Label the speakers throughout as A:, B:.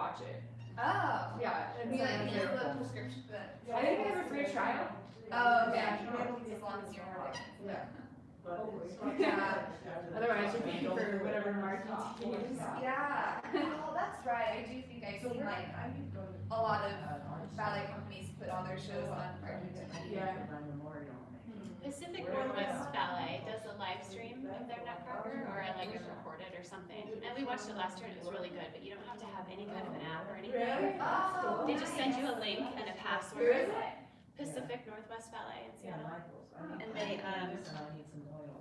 A: watch it.
B: Oh.
A: Yeah.
B: I mean, like, the prescription.
A: I think they have a free trial.
B: Oh, okay. As long as you're not.
A: Yeah.
B: Yeah.
A: Otherwise, you're paying for whatever marketing you use.
B: Yeah. Oh, that's right. I do think I've seen like a lot of ballet companies put all their shows on marketing TV.
A: Yeah.
C: Pacific Northwest Ballet does a live stream of their Nutcracker, or like a recorded or something. And we watched it last year and it was really good, but you don't have to have any kind of an app or anything.
A: Really?
B: Oh,
C: They just send you a link and a
A: Where
C: password.
A: is it?
C: Pacific Northwest Ballet in Seattle. And they,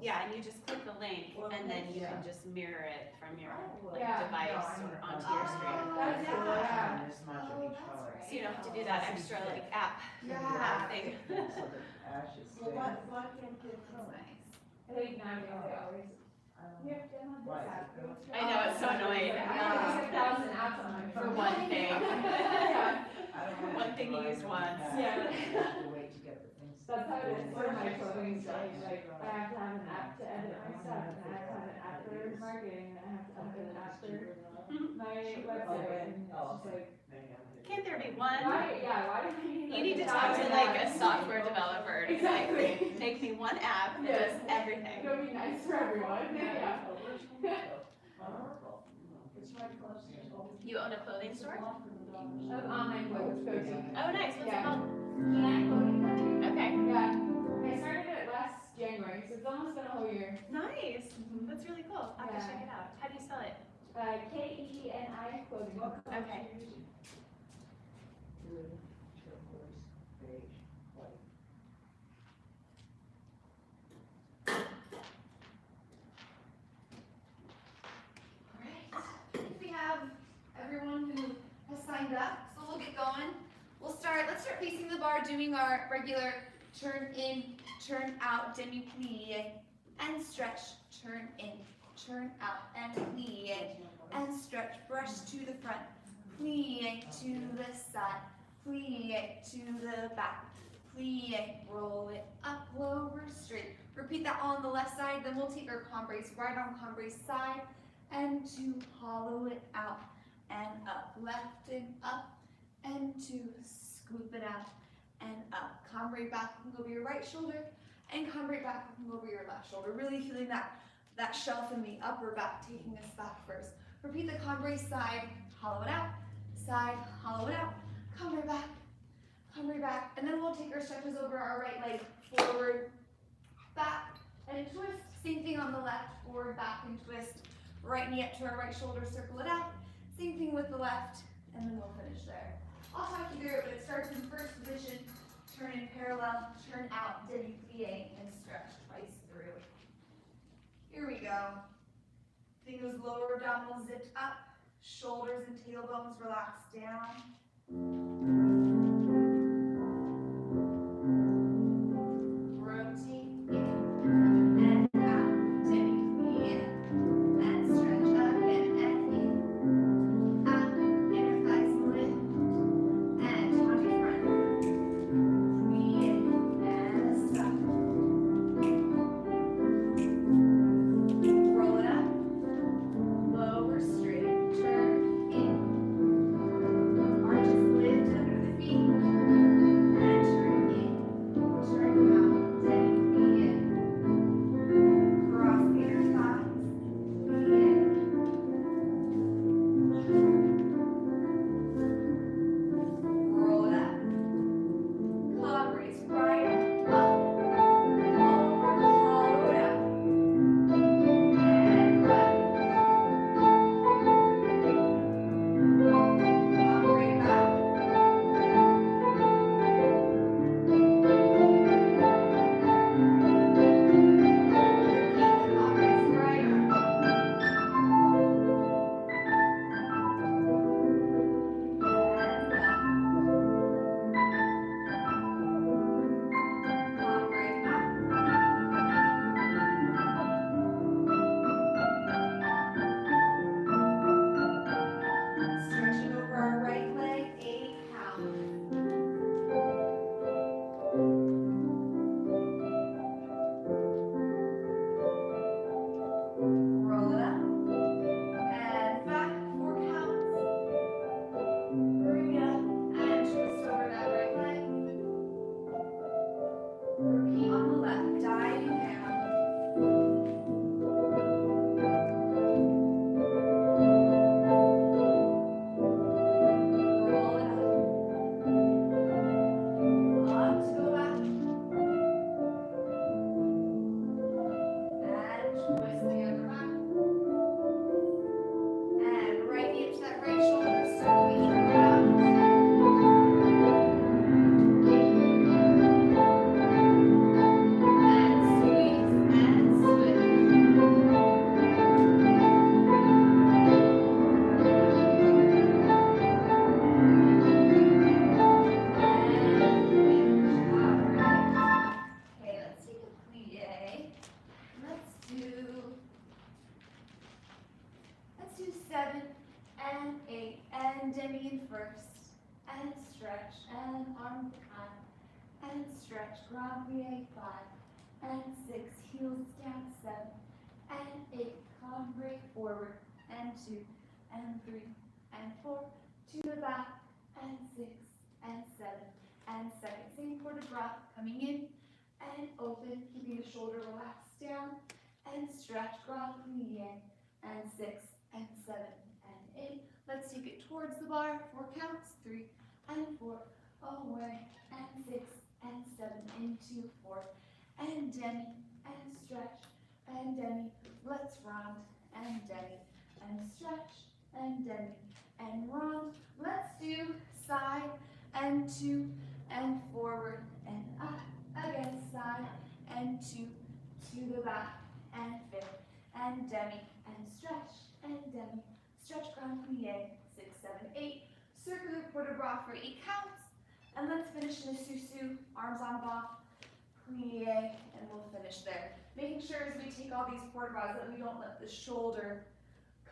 C: yeah, and you just click the link and then you can just mirror it from your like, device or onto your screen.
A: That's cool, yeah.
C: So you don't have to do that extra like app thing.
D: Well, why can't kids
B: that's
D: know?
B: nice.
A: I think nowadays they always. You have to download this app.
C: I know, it's so annoying.
A: There's 1,000 apps on my
C: For
A: phone.
C: one thing.
A: Yeah.
C: One thing you use once.
A: Yeah.
D: You have to wait to get the things.
A: That's how it is for my clothing stuff. Like, I have to have an app to edit my stuff, and I have to have an app for marketing, and I have to have an app for my website, and it's just like,
C: Can't there be one?
A: why, yeah, why do I need?
C: You need to talk to like a software developer to like, make me one app that does everything.
A: It'll be nice for everyone, yeah.
C: You own a clothing store?
A: Of online clothes, coaching.
C: Oh, nice. What's it
A: Yeah.
C: called? Okay.
A: Yeah, I started it last January, so it's almost been a whole year.
C: Nice. That's really cool. I have to check it out. How do you spell it?
A: Keni clothing.
C: Okay.
B: Alright, I think we have everyone who has signed up, so we'll get going. Let's start facing the bar, doing our regular turn in, turn out, demi-plie, and stretch, turn in, turn out, and plie, and stretch, brush to the front, plie to the side, plie to the back, plie, roll it up, lower, straight. Repeat that on the left side, then we'll take our combrace, right arm combrace side, and to hollow it out, and up, left and up, and to scoop it out, and up. Combrate back, look over your right shoulder, and combrate back, look over your left shoulder. Really feeling that shelf in the upper back, taking us back first. Repeat the combrace side, hollow it out, side, hollow it out, combrate back, and then we'll take our stretches over our right leg, forward, back, and twist. Same thing on the left, forward, back, and twist. Right knee up to our right shoulder, circle it out. Same thing with the left, and then we'll finish there. I'll talk you through it, but it starts in first position, turn in parallel, turn out, demi-plie, and stretch twice through. Here we go. Think those lower abdominals zipped up, shoulders and tailbones relaxed down. Rotate in and out, demi-plie, and stretch again and in. Up, inner thighs lift, and onto front. Plie and stop. Roll it up, lower straight, turn in. Arches lift under the coming in first, and stretch, and arm behind, and stretch, grand plie, 5, and 6, heels down, 7, and 8, come break forward, and 2, and 3, and 4, to the back, and 6, and 7, and second, same for the breath, coming in, and open, keeping the shoulder relaxed down, and stretch, grand plie, and 6, and 7, and 8, let's take it towards the bar, 4 counts, 3, and 4, away, and 6, and 7, into 4, and demi, and stretch, and demi, let's round, and demi, and stretch, and demi, and round, let's do side, and 2, and forward, and up, again, side, and 2, to the back, and 5, and demi, and demi, stretch, grand plie, 6, 7, 8, circular port de bras for 8 counts, and let's finish in a susu, arms on bas, plie, and we'll finish there. Making sure as we take all these port de bras that we don't let the shoulder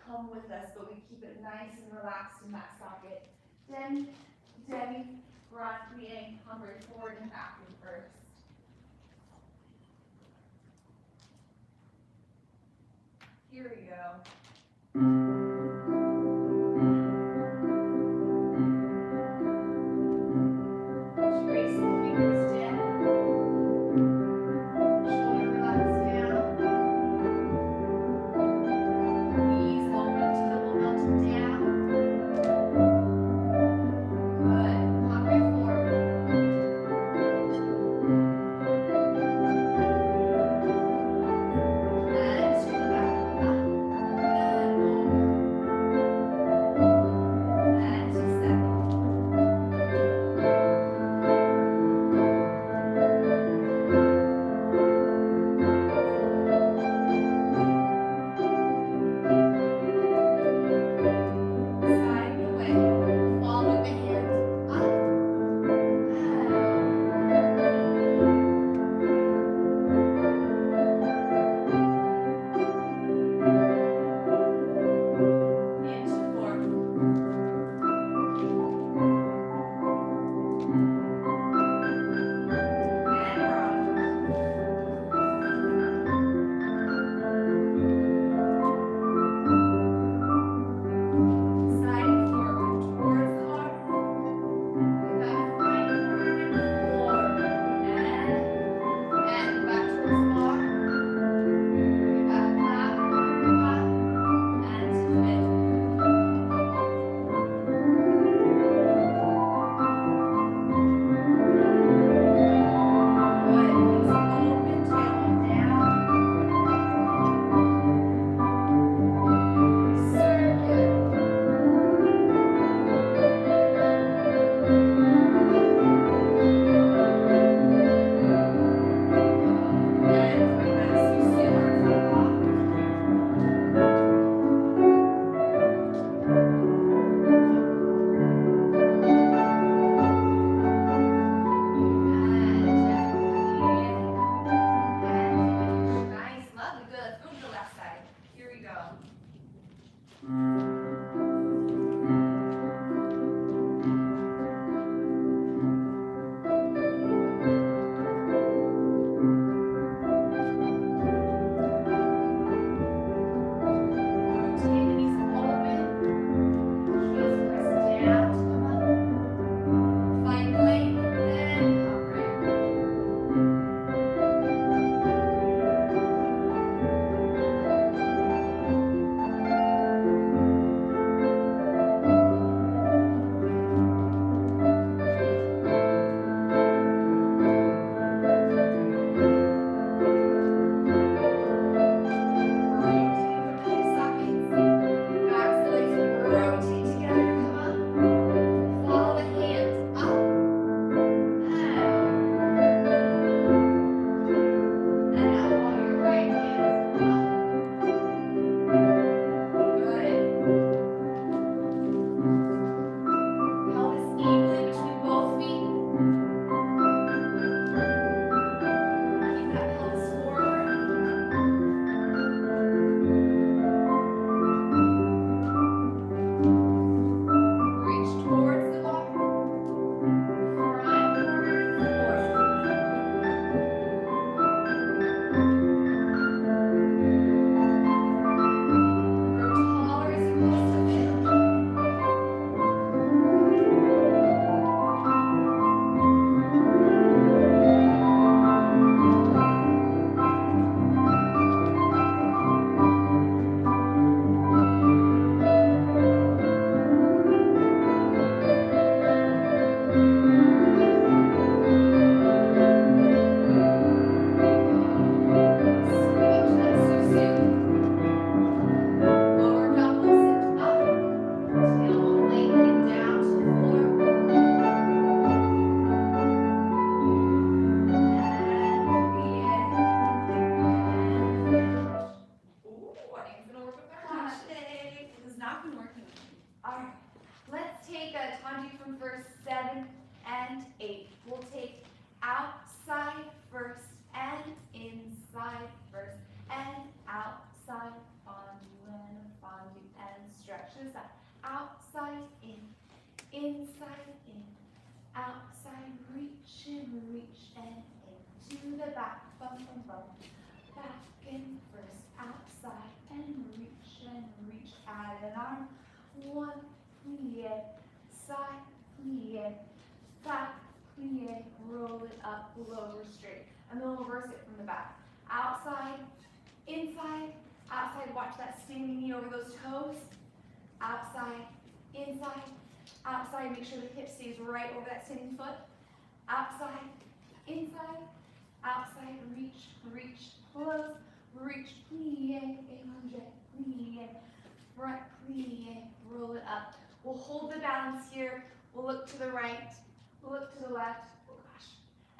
B: come with us, but we keep it nice and relaxed in that socket. Demi, demi, grand plie, hombre forward and back in first. Here we go. Trace the fingers down. Shoulder relax down. Knees open to double melt down. Good. Hombre forward. And to the back. Up and over. Tanji from first, 7 and 8. We'll take outside first and inside first and outside fondue and fondue and stretches that outside in, inside in, outside reach and reach and into the back, bum bum bum, back in first, outside and reach, add an arm, 1 plie, side plie, back plie, roll it up, lower straight, and then we'll reverse it from the back. Outside, inside, outside, watch that standing knee over those toes. Outside, outside, make sure the hip stays right over that standing foot. Outside, inside, outside, reach, close, reach, plie, allonge, plie, front plie, roll it up. We'll hold the balance here. We'll look to the right, we'll look to the left, oh gosh,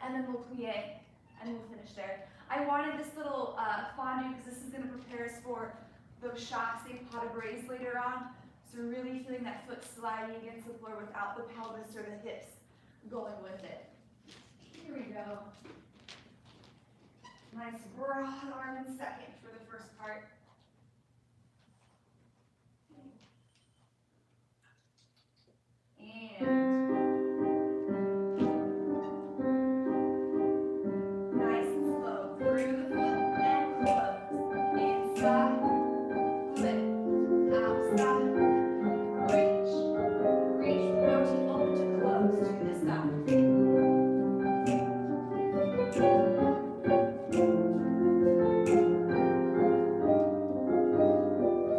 B: and then we'll plie, and we'll finish there. I wanted this little fondue because this is going to prepare us for those chasse pas de bras later on. So we're really feeling that foot sliding against the floor without the pelvis or the hips going with it. Here we go. Nice broad arm in second for the first part. And nice and slow through the foot and close. Inside, lift, outside, reach, rotate open to close to the side.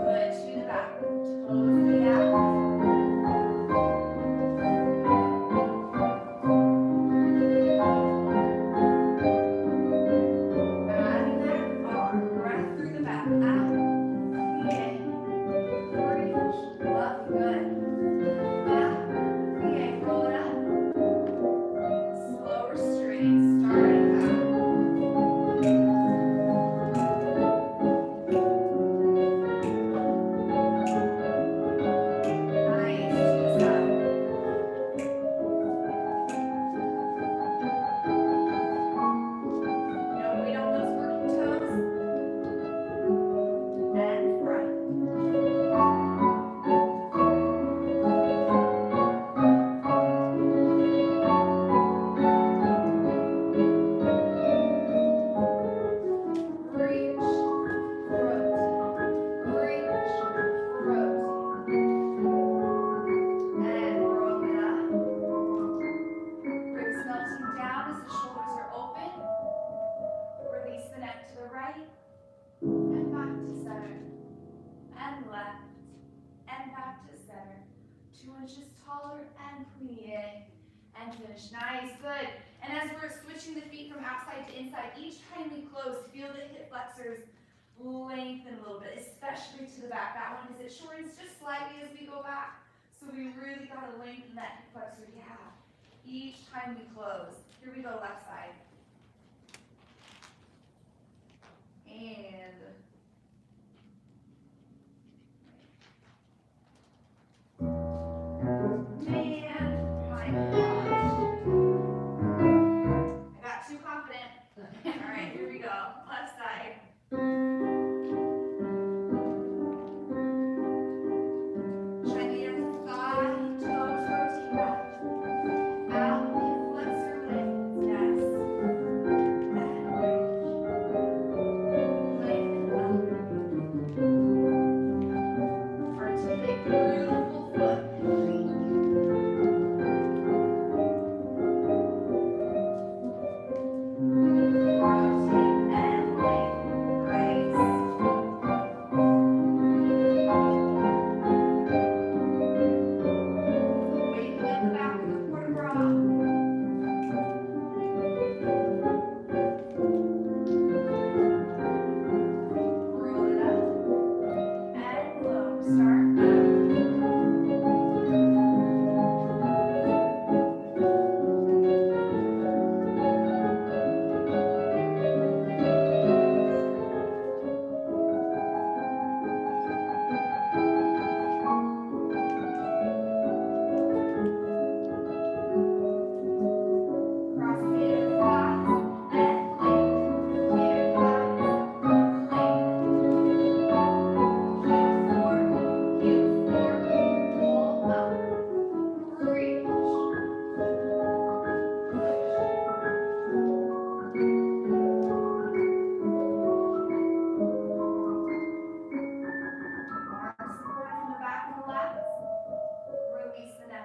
B: Good, to the back, toes to the back. And finish. Nice, good. And as we're switching the feet from outside to inside, each time we close, feel the hip flexors lengthen a little bit, especially to the back. That one, as it shortens just slightly as we go back. So we really got to lengthen that hip flexor. Yeah. Each time we close. Here we go, left side. And man, my gosh. I got too confident. All right, here we go. Left side. Try to get your thigh, toes, rotate back. Out, hip flexor lengthens. Yes. And reach. Lengthen up. Articulate through the full foot.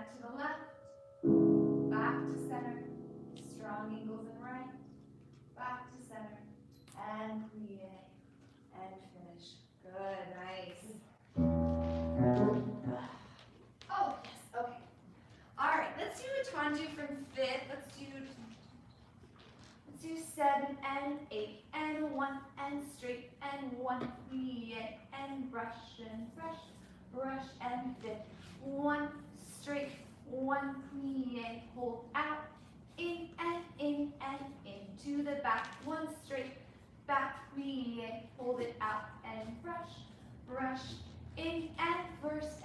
B: and to the left, back to center, strong angles and right, back to center, and plie, and finish. Good, nice. Oh, yes, okay. All right, let's do a tendu from fifth. Let's do 7 and 8 and 1 and straight and 1 plie and brush and fifth. 1 straight, 1 plie, hold out, in and in to the back. 1 straight, back plie, hold it out and brush, in and first,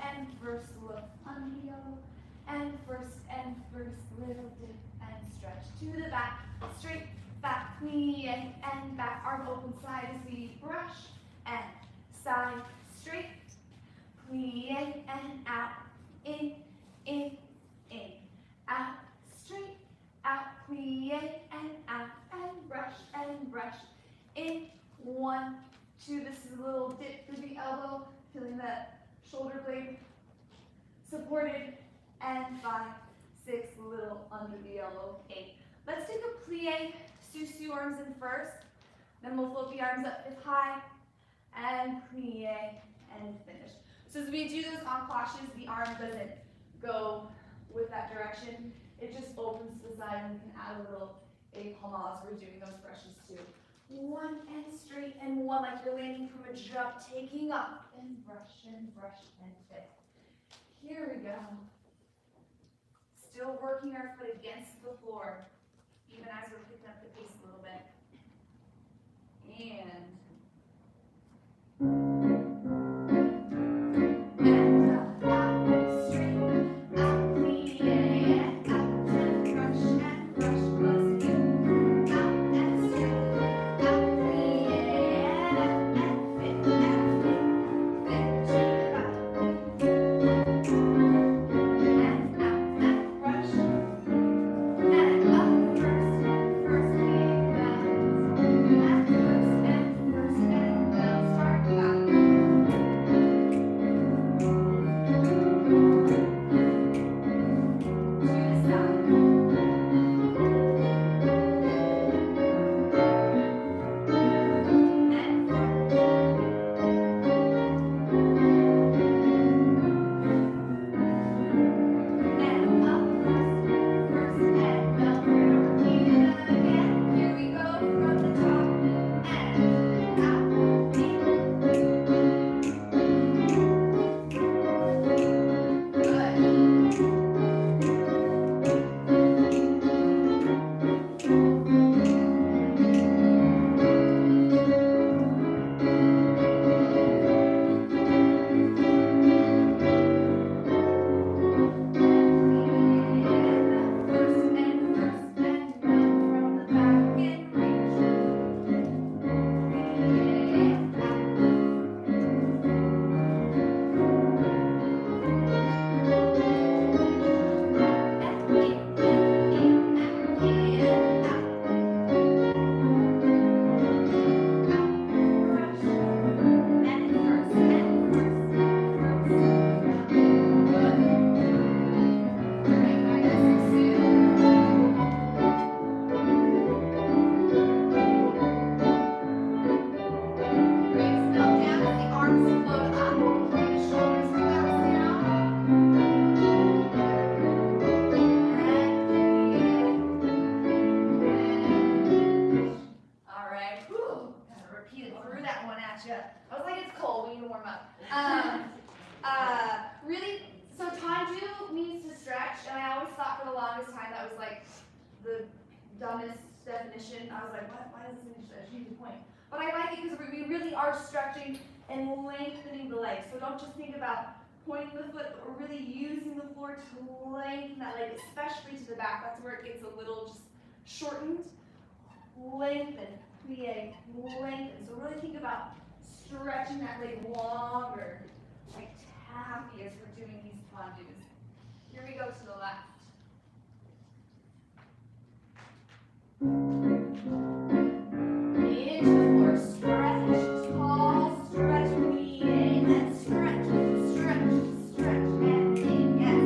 B: look on the yellow, and first, little dip and stretch to the back, straight, back plie and back, arm open side as we brush, and side, straight, plie and out, in, out, straight, out, plie and out, and brush, in, 1, 2, this is a little dip through the elbow, feeling that shoulder blade supported, and 5, 6, little under the elbow, 8. Let's take a plie, susu arms in first, then we'll float the arms up fifth high, and plie, and finish. So as we do those enclenches, the arm doesn't go with that direction, it just opens to the side, and we can add a little épaulement as we're doing those brushes too. 1 and straight, and 1 like you're landing from a jump, taking up, and brush, and fifth. Here we go. Still working our foot against the floor, even as we're picking up the pace a little bit. And really, so tanju means to stretch, and I always thought for the longest time that was like the dumbest definition. I was like, what? Why does this mean stretch? You need to point. But I like it because we really are stretching and lengthening the legs. So don't just think about pointing the foot, but we're really using the floor to lengthen that leg, especially to the back. That's where it gets a little just shortened. Lengthen, plie, lengthen. So really think about stretching that leg longer, like taffy as we're doing these tandus. Here we go to the left. Into the floor, stretch, tall, stretch, plie, and stretch, stretch, stretch, and in, yes.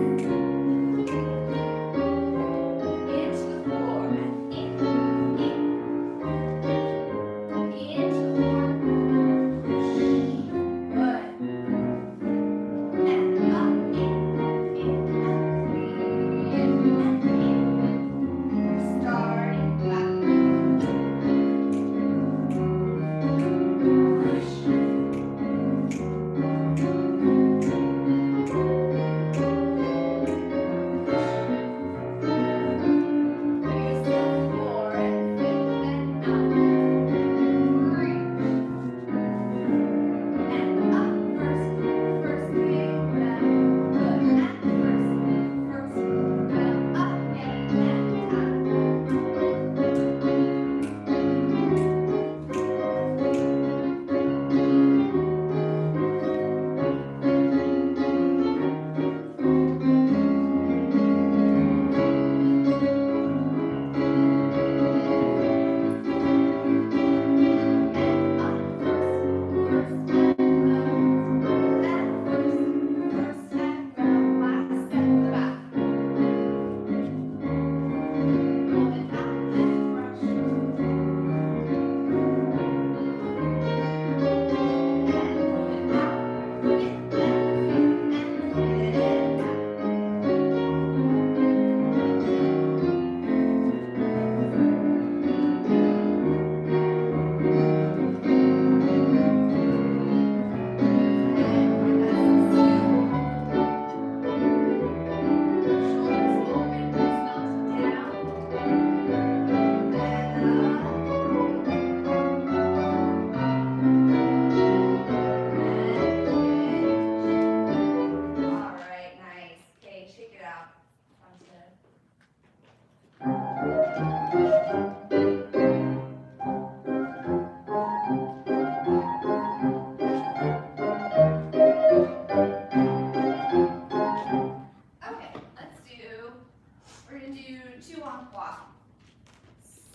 B: en croix.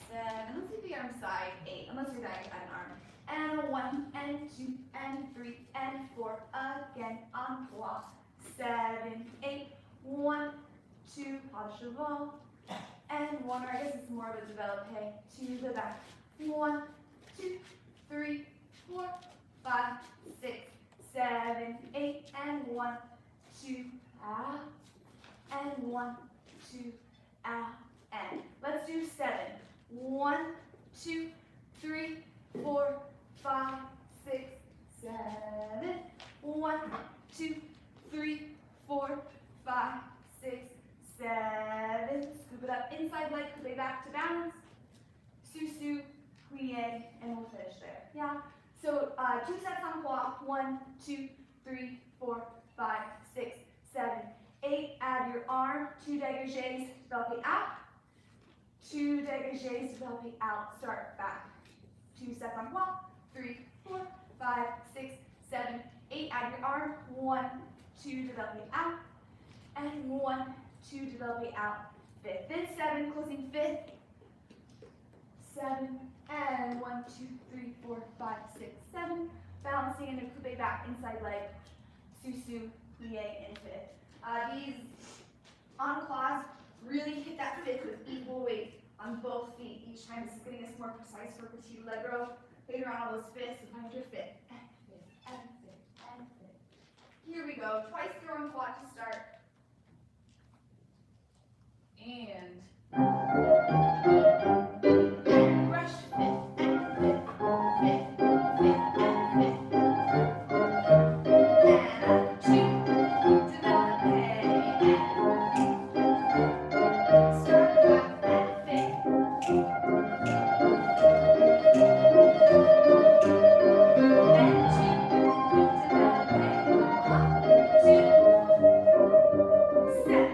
B: 7, let's leave the arm side, 8, unless you're dying at an arm. And 1, and 2, and 3, and 4, again, en croix. 7, 8, 1, 2, pas de cheval. And 1, or I guess it's more of a developpe, to the back. 1, 2, 3, 4, 5, 6, 7, 8, and 1, 2, ah, and 1, 2, ah, and. Let's do 7. 1, 2, 3, 4, 5, 6, 7. 1, 2, 3, 4, 5, 6, 7. Scoop it up inside leg, coupe back to balance. Sous-sus, plie, and we'll finish there. Yeah. So 2 sets en croix. 1, 2, 3, 4, 5, 6, 7, 8. Add your arm. 2 dégagés, developing out. 2 dégagés, developing out. Start back. 2 sets en croix. 3, 4, 5, 6, 7, 8. Add your arm. 1, 2, developing out. And 1, 2, developing out. 5th. Then 7, closing 5th. 7, and 1, 2, 3, 4, 5, 6, 7. Balancing in a coupe back inside leg. Sous-sus, plie, and 5th. These en croix really hit that 5th with equal weight on both feet. Each time this is getting us more precise for petit allegro. Later on all those 5ths, so find your 5th. And 5th, and 5th, and 5th. Here we go. Twice through en croix to start. And brush 5th, and 5th, 5th, 5th, and 5th. And 2, develop, and start back, and 5th. And 2, develop, and 2, 7, 5th.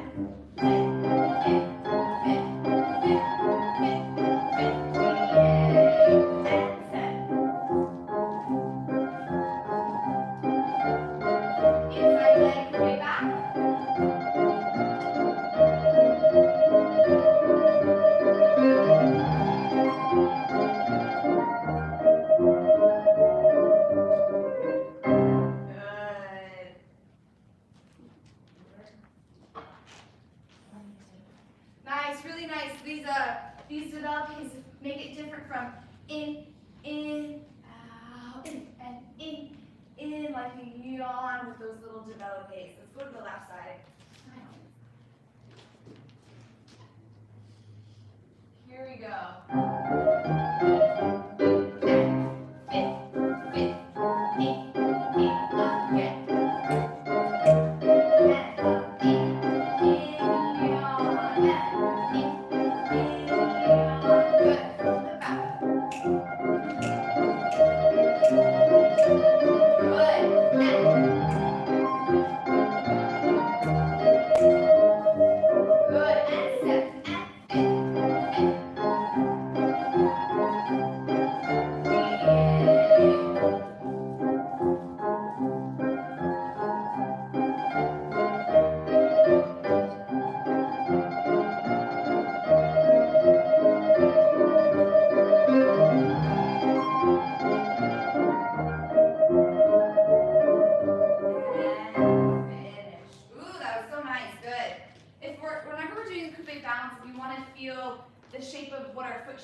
B: Nice, really nice. These developers make it different from in, out, and in, like a yawn with those little developers. Let's go to the left side. Here we go.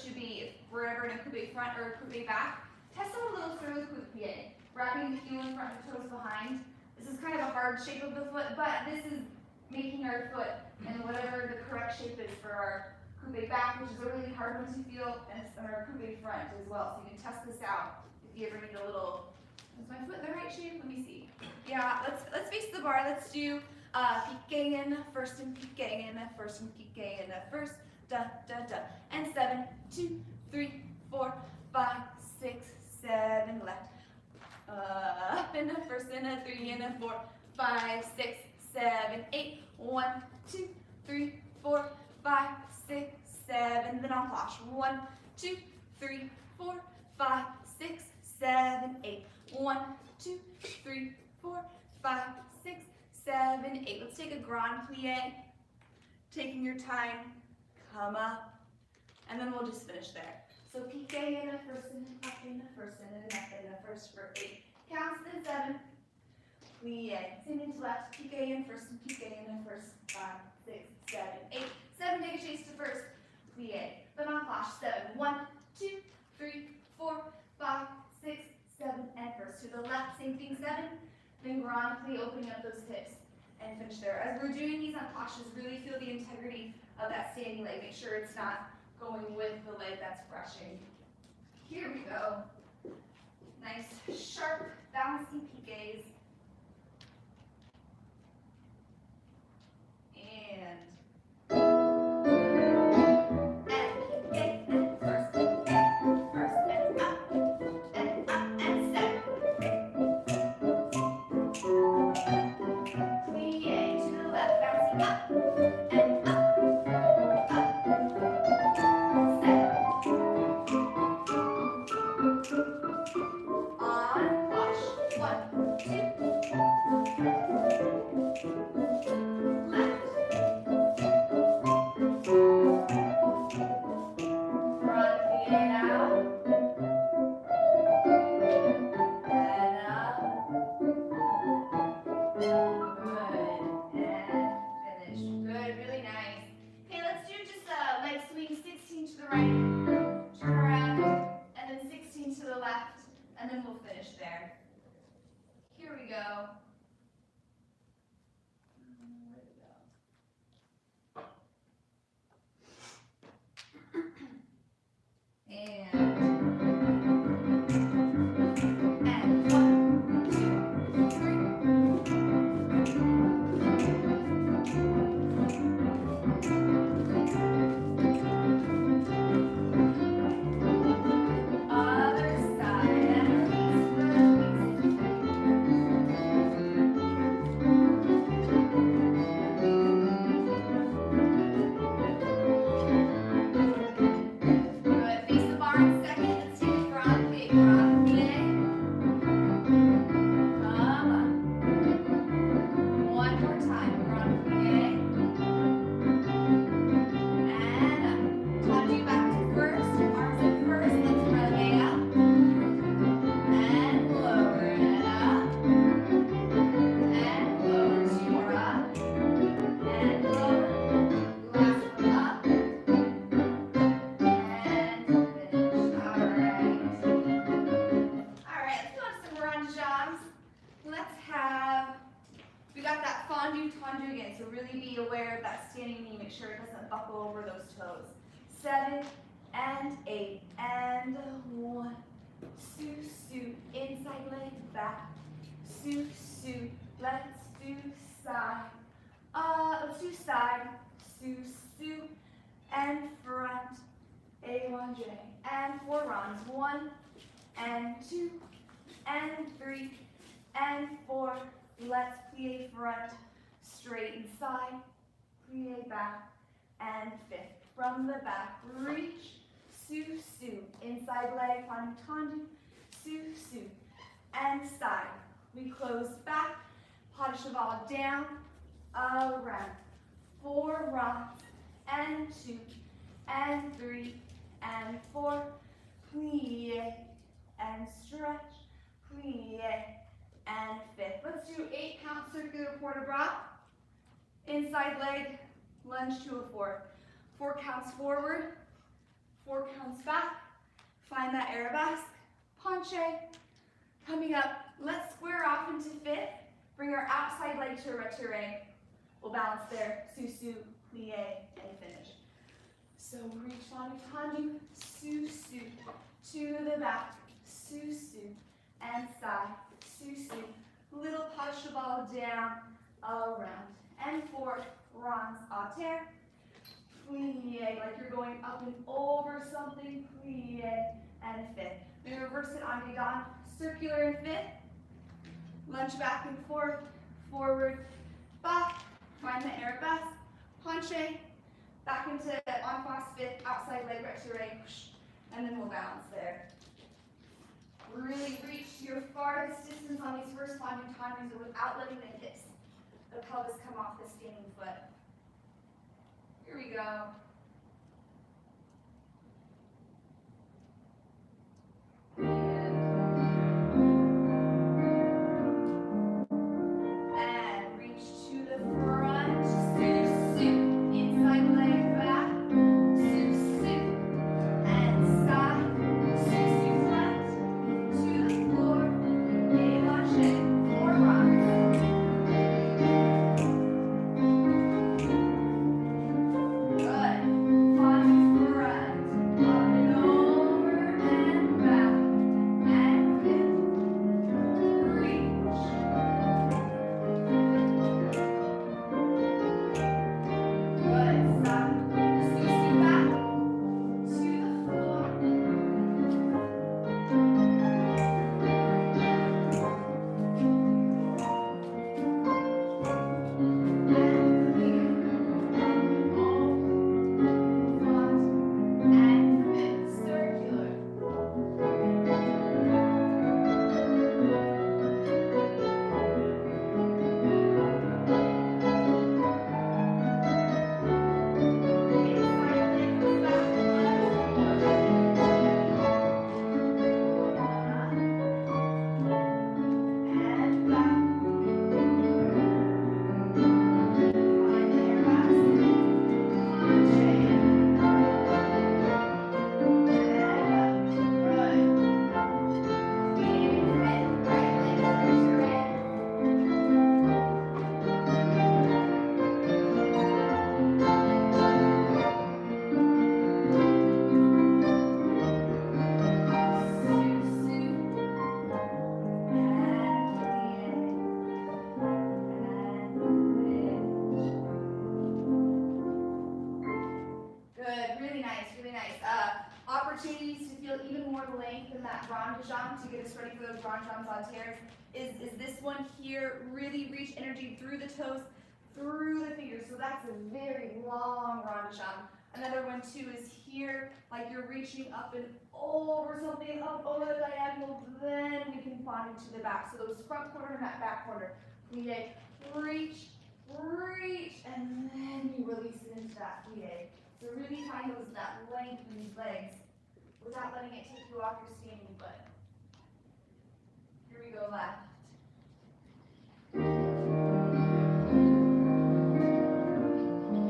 B: Should be if we're ever in a coupe front or a coupe back. Test out a little through coupe plie. Wrapping the heel in front, the toes behind. This is kind of a hard shape of the foot, but this is making our foot and whatever the correct shape is for our coupe back, which is a really hard one to feel, and it's our coupe front as well. So you can test this out if you ever need a little. Is my foot in the right shape? Let me see. Yeah, let's face the bar. Let's do pique in first and pique in first and pique in first. Da, da, da. And 7, 2, 3, 4, 5, 6, 7, left. Up and a first and a 3 and a 4, 5, 6, 7, 8. 1, 2, 3, 4, 5, 6, 7. Then I'll cloche. 1, 2, 3, 4, 5, 6, 7, 8. 1, 2, 3, 4, 5, 6, 7, 8. Let's take a grand plie. Taking your time. come up, and then we'll just finish there. So piqué in a first, and then up in a first, and then up in a first for 8 counts, then 7. Plie, same into left, piqué in first, and piqué in a first, 5, 6, 7, 8. 7, take a chase to first, plie, then on cloche, 7, 1, 2, 3, 4, 5, 6, 7, and first. To the left, same thing, 7. Then grand plie, opening up those hips, and finish there. As we're doing these on cloches, really feel the integrity of that standing leg. Make sure it's not going with the leg that's brushing. Here we go. Nice, sharp, balancing piqués. And piqué, and first, and up, and 7. Plie to the left, bouncing up, and up, 7. On cloche, 1, 2. Left. Front plie now. And up. Good. And finish. Good. Really nice. Okay, let's do just a leg swing, 16 to the right. Turn around. And then 16 to the left. And then we'll finish there. Here we go. Where'd it go? And 1, 2, 3. Other side and release. Good. Face the bar in second. Let's take it grand plie. Grand plie. Come up. One more time. Grand plie. And up. Tendu back to first. Arms at first. Let's releve up. And lower and up. And lower. 2 more up. And lower. Last one up. And finish. Alright. Alright, let's go on some run jogs. Let's have, we got that fondue tendu again, so really be aware of that standing knee. Make sure it doesn't buckle over those toes. 7 and 8 and 1. Su, su, inside leg, back. Su, su, let's do side. Let's do side. Su, su, and front. A1J. And 4 rounds. 1 and 2 and 3 and 4. Let's plie front, straighten side, plie back, and 5th. From the back, reach, su, su, inside leg, fondue tendu, su, su, and side. We close back, pas de cheval down, around. 4 rounds, and 2, and 3, and 4, plie, and stretch, plie, and 5th. Let's do 8 count circular port de bras. Inside leg, lunge to a 4. 4 counts forward, 4 counts back. Find that arabesque, penché. Coming up, let's square off into 5th. Bring our outside leg to a retiré. We'll balance there, su-su, plie, and finish. So reach fondue tendu, su-su, to the back, su-su, and side, su-su. Little pas de cheval down, around. And 4 rounds à terre. Plie, like you're going up and over something, plie, and 5th. Then reverse it on guidon, circular in 5th. Lunge back and forth, forward, back. Find the arabesque, penché. Back into en face 5th, outside leg retiré, and then we'll balance there. Really reach your farthest distance on these first fondue tendus without letting the hips, the pelvis come off the standing foot. Here we go. opportunities to feel even more length in that rondejambe to get us ready for those rondejambes en terres is this one here. Really reach energy through the toes, through the fingers. So that's a very long rondejambe. Another one too is here, like you're reaching up and over something, up over the diagonal, then we can find into the back. So those front corner and that back corner. Plie, reach, and then you release it into that plie. So really find that length in these legs without letting it take you off your standing foot. Here we go, left.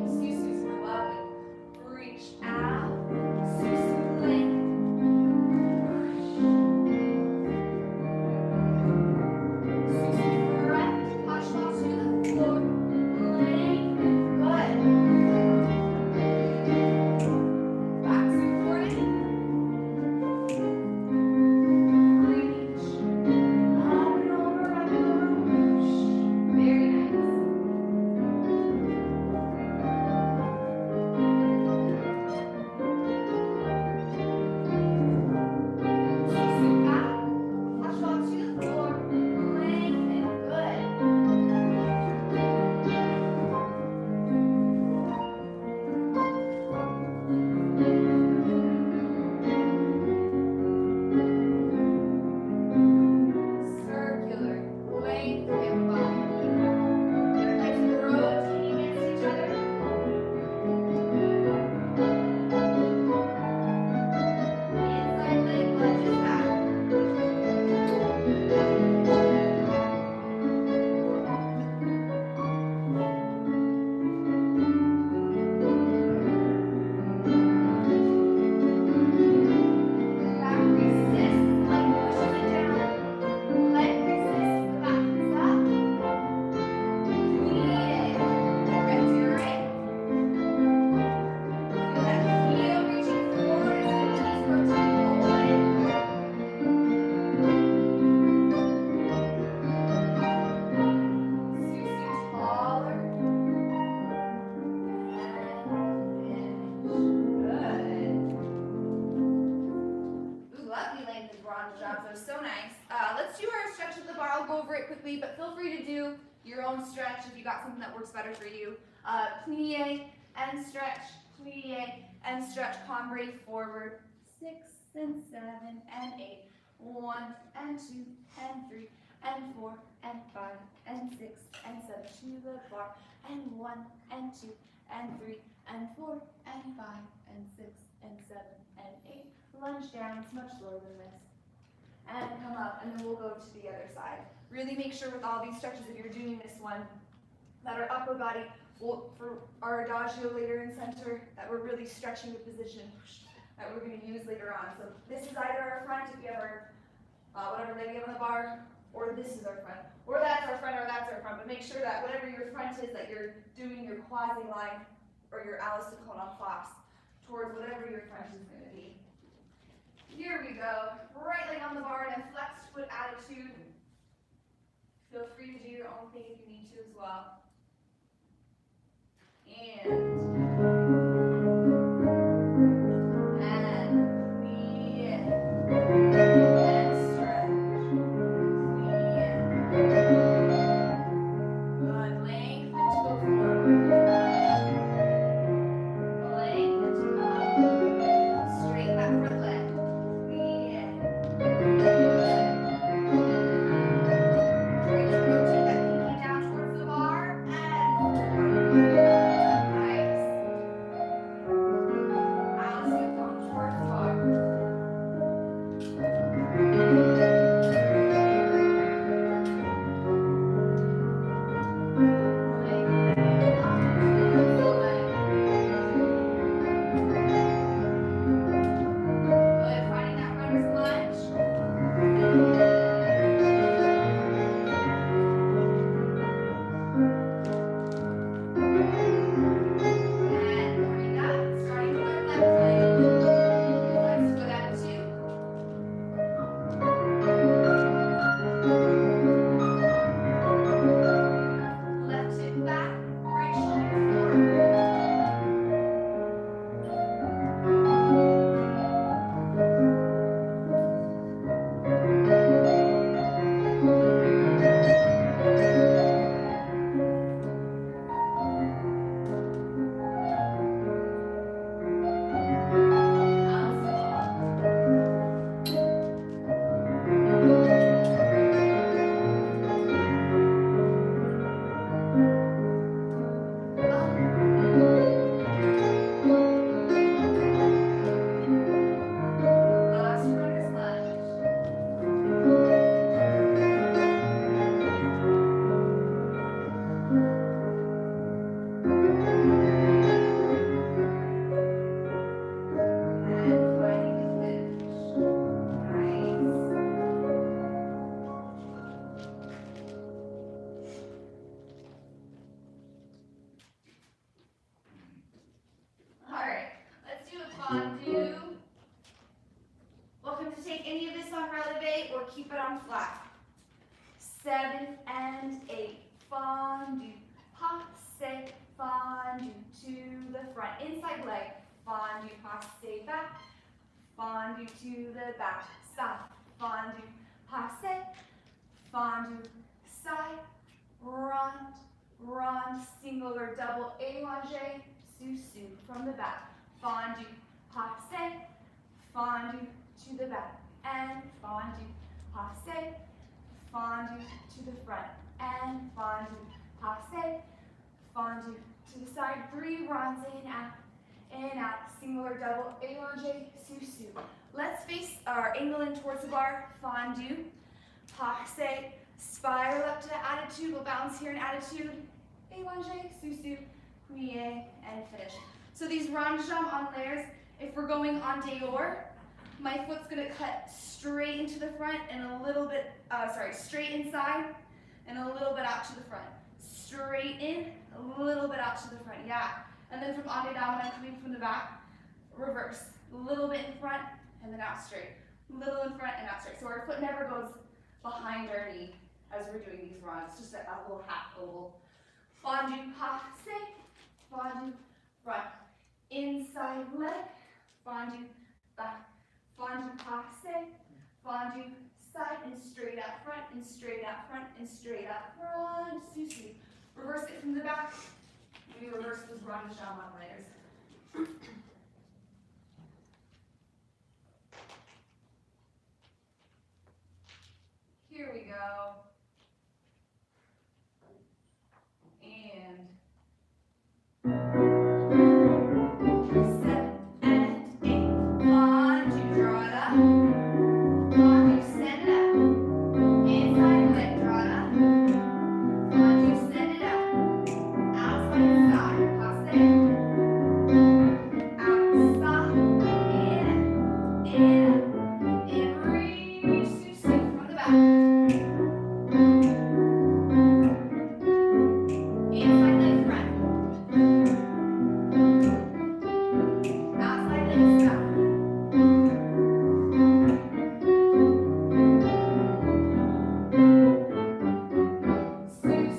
B: Susu, lovely. Reach out, Susu length. Susu correct, touch box to the floor. Length, good. Back supported. Reach. Up and over, whoosh. Very nice. Susu back, touch box to the floor. Lengthen, good. Circular, length and body. Legs rotating against each other. Inside leg lunges back. Back resists, leg pushes it down. Leg resists, the back comes up. Plie, retiré. Feel that heel reaching forward as the knees rotate open. Susu taller. And finish. Good. Ooh, lovely length in bronze jobs. That was so nice. Let's do our stretch with the bar. I'll go over it quickly, but feel free to do your own stretch if you got something that works better for you. Plie and stretch, plie and stretch, cambre forward. 6 and 7 and 8. 1 and 2 and 3 and 4 and 5 and 6 and 7 to the bar. And 1 and 2 and 3 and 4 and 5 and 6 and 7 and 8. Lunge down, it's much slower than this. And come up, and then we'll go to the other side. Really make sure with all these stretches, if you're doing this one, that our upper body, for our adagio later in center, that we're really stretching the position that we're going to use later on. So this is either our front, if you have our, whatever leg you have on the bar, or this is our front, or that's our front, or that's our front. But make sure that whatever your front is, that you're doing your quasi line or your Alice de Conan flaps towards whatever your front is going to be. Here we go. Right leg on the bar in a flexed foot attitude. Feel free to do your own thing if you need to as well. And plie. And stretch. Plie. Good. Lengthen to go forward. Lengthen to come up. Straighten that front leg. Try to rotate that pinky down towards the bar and nice. fondu. Welcome to take any of this on releve or keep it on flat. 7 and 8, fondu, passe, fondu to the front, inside leg, fondu, passe back, fondu to the back, side, fondu, passe, fondu, side, rond, rond, single or double, allongé, sous, from the back, fondu, passe, fondu to the back, and fondu, passe, fondu to the front, and fondu, passe, fondu to the side, 3 ronds in, out, single or double, allongé, sous. Let's face our angle in towards the bar, fondu, passe, spiral up to attitude, we'll bounce here in attitude, allongé, sous, plie, and finish. So these rond jambes on layers, if we're going en dehors, my foot's gonna cut straight into the front and a little bit, straight inside and a little bit out to the front. Straight in, a little bit out to the front, yeah. And then from en down when I'm coming from the back, reverse. A little bit in front and then out straight. Little in front and out straight. So our foot never goes behind our knee as we're doing these ronds, just a little half oval. Fondu, passe, fondu, front. Inside leg, fondu, back. Fondu, passe, fondu, side, and straight out front, and straight out front, and straight out front. Sous. Reverse it from the back. We reverse those rond jambes on layers. Here we go. And 7 and 8. Fondu, draw it up. Fondu, send it up. Inside leg, draw it up. Fondu, send it up. Outside side, passe. Outside, in, reach, sous, from the back. Inside leg front. Outside leg stop. Sous,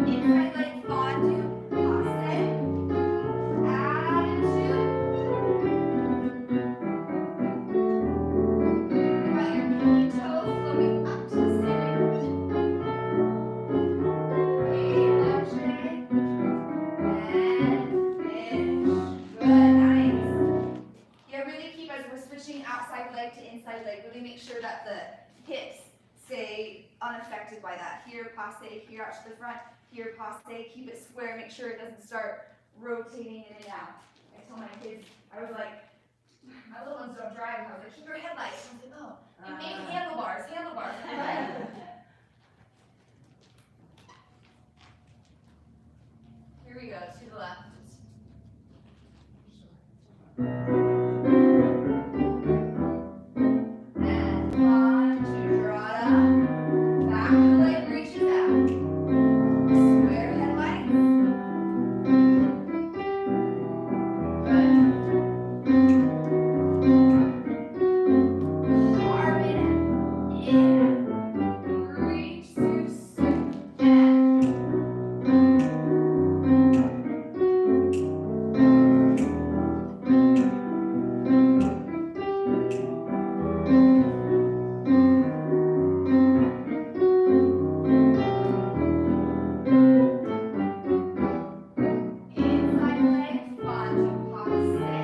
B: inside leg fondu, passe, attitude. Got your pinky toes going up to the ceiling. Allongé, and finish. Good, nice. Yeah, really keep, as we're switching outside leg to inside leg, really make sure that the hips stay unaffected by that. Here, passe, here out to the front, here, passe, keep it square, make sure it doesn't start rotating in and out. I told my kids, I was like, my little ones don't drive, and I was like, should there headlights? I was like, oh, and maybe handlebars. Here we go, to the left. And fondu, draw it up. Back of the leg reaches out. Square headlights. Good. Arm in, reach, sous, and. Inside leg, fondu, passe,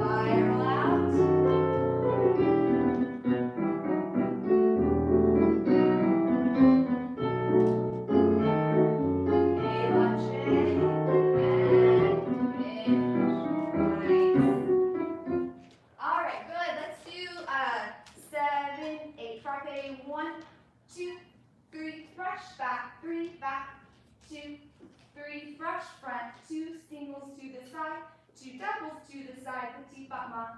B: spiral out. Allongé, and finish. Nice. All right, good. Let's do 7, 8. Frappe. 1, 2, 3. Brush back. 3 back. 2, 3. Brush front. 2 singles to the side. 2 doubles to the side. Petit battement.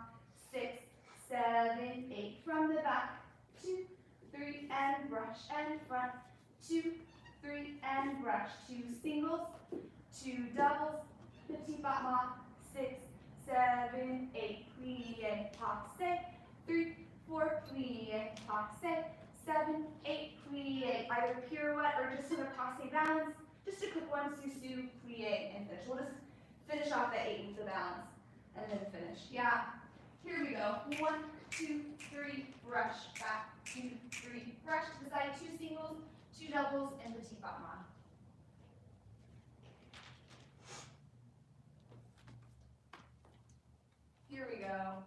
B: 6, 7, 8. From the back. 2, 3, and brush and front. 2, 3, and brush. 2 singles. 2 doubles. Petit battement. 6, 7, 7, 8, plie, passe, 3, 4, plie, passe, 7, 8, plie, either pirouette or just sort of passe balance, just a quick one, sous, plie, and finish. We'll just finish off the 8 with the balance, and then finish. Yeah, here we go. 1, 2, 3, brush, back, 2, 3, brush to the side, 2 singles, 2 doubles, and petit pas mal. Here we go.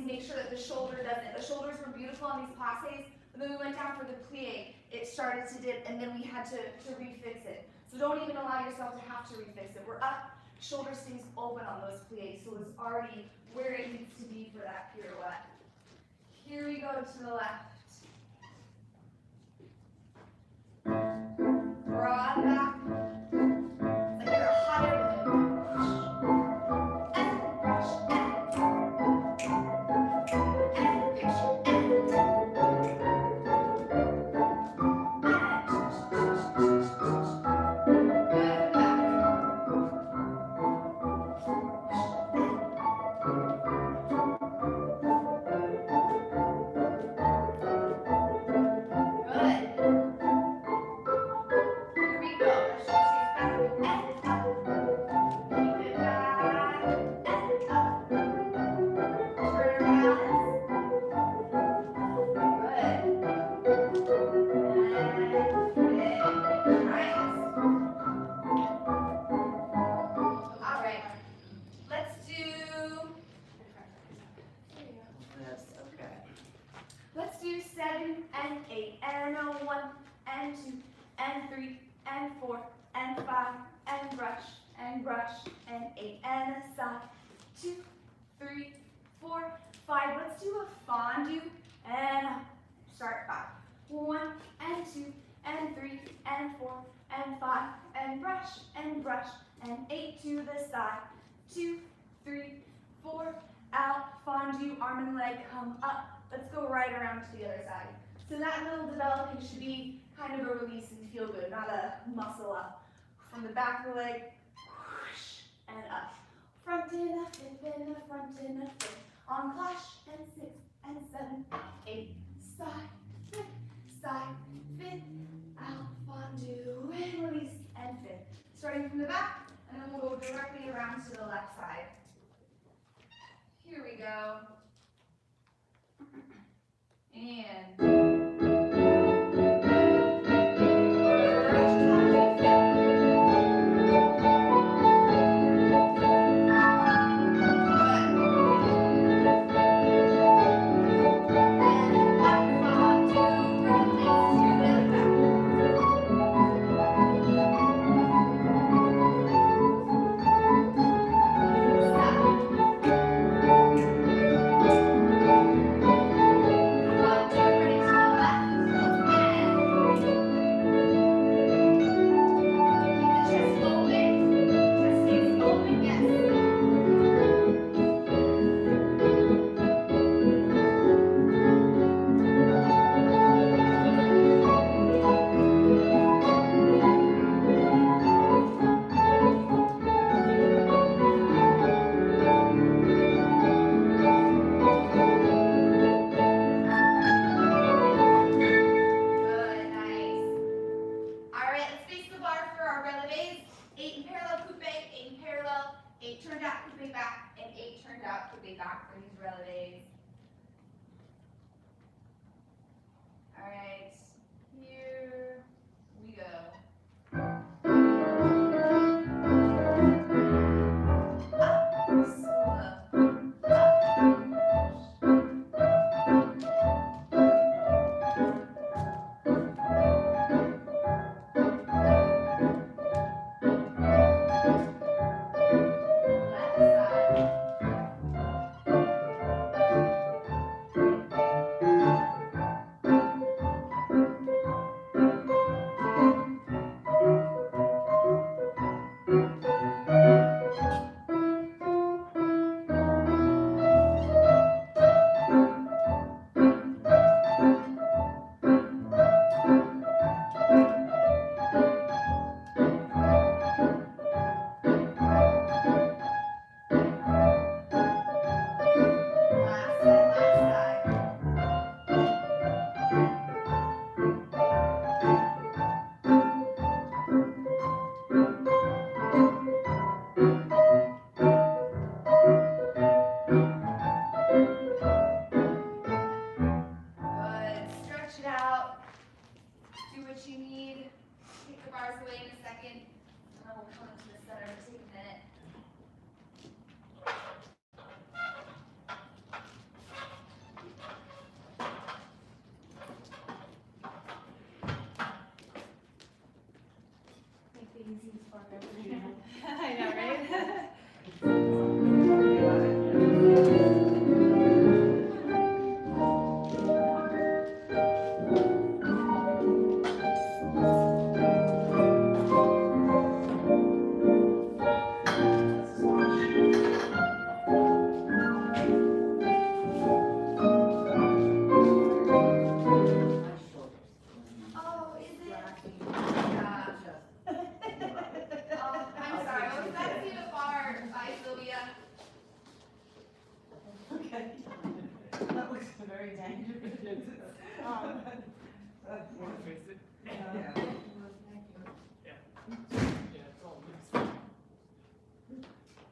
B: Make sure that the shoulder doesn't. The shoulders were beautiful on these passes, but then we went down for the plie. It started to dip, and then we had to refix it. So don't even allow yourself to have to refix it. We're up, shoulder stays open on those plies, so it's already where it needs to be for that pirouette. Here we go to the left. Broad back. It's like you're higher than and 8 to the side, 2, 3, 4, out, fondue, arm and leg, come up. Let's go right around to the other side. So that little developing should be kind of a release and feel good, not a muscle up. From the back of the leg, whoosh, and up. Front in a fifth, in a front in a fifth. On clash, and 6, and 7, 8, side, fifth, out, fondue, and release, and fifth. Starting from the back, and then we'll go directly around to the left side. Here we go. And do what you need. Take the bars away in a second, and then we'll come into the center. Take a minute.
A: Make the easiest part ever.
C: I know, right?
B: Oh, is it? Yeah. I'm sorry. Was that too far? Bye, Sylvia.
D: Okay. That looks very dangerous.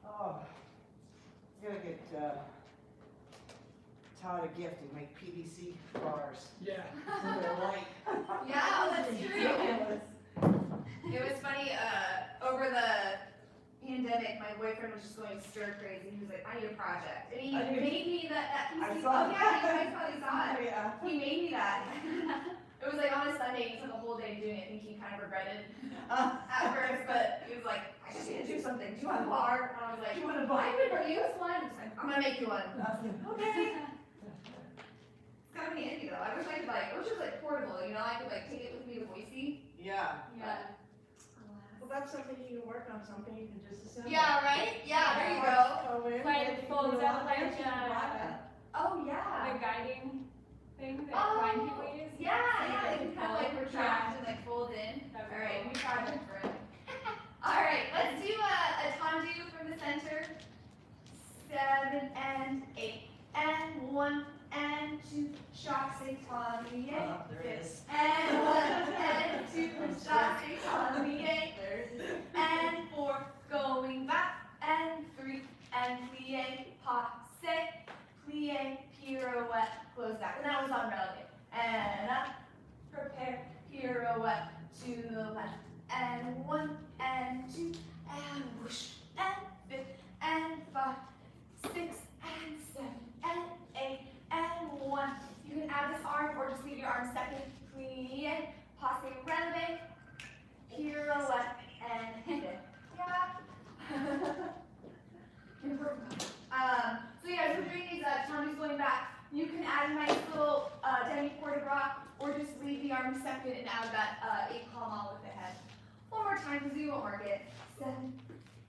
D: Oh, you gotta get Todd a gift and make PVC bars.
E: Yeah.
D: So they're light.
B: Yeah, that's true. It was funny, over the pandemic, my boyfriend was just going stir crazy. He was like, I need a project. And he made me that
D: I
B: piece.
D: saw
B: Oh yeah, you guys probably saw it.
D: Yeah.
B: He made me that. It was like on a Sunday, he took a whole day doing it. I think he kind of regretted at first, but he was like, I just need to do something. Do you want a bar? And I was like,
D: Do you want a bar?
B: I would use one. He's like, I'm gonna make you one. Okay. It's kind of handy though. I wish I wish it was like portable, you know, I could like take it with me to Boise.
D: Yeah.
A: Yeah.
D: Well, that's something you can work on, something you can just assemble.
B: Yeah, right? Yeah, there you go.
D: Go in,
A: Like,
D: get-
A: folds out like,
B: Oh, yeah.
A: the guiding thing that
B: Oh,
A: blind people use.
B: Yeah,
A: So
B: yeah,
A: you
B: they can kind of like
A: fold.
B: retract and like fold in.
A: That'd be
B: Alright,
A: cool.
B: new project for him. Alright, let's do a tendu from the center. 7 and 8. And 1 and 2. Shock, say tendu, yay.
D: There is.
B: And 1 and 2. Shock, say tendu, yay.
D: There it is.
B: And 4, going back, and 3, and plie, passe, plie, pirouette, close back. And that was on relevant. And up, prepare, pirouette to the left. And 1, and 2, and whoosh, and 5, and 5, 6, and 7, and 8, and 1. You can add this arm or just leave your arm second. Plie, passe, releve, pirouette, and hit it. Yeah. So yeah, as we're doing these tendus going back, you can add a nice little demi port de bras, or just leave the arm second and add that 8 palm with the head. One more time because we won't work it. 7,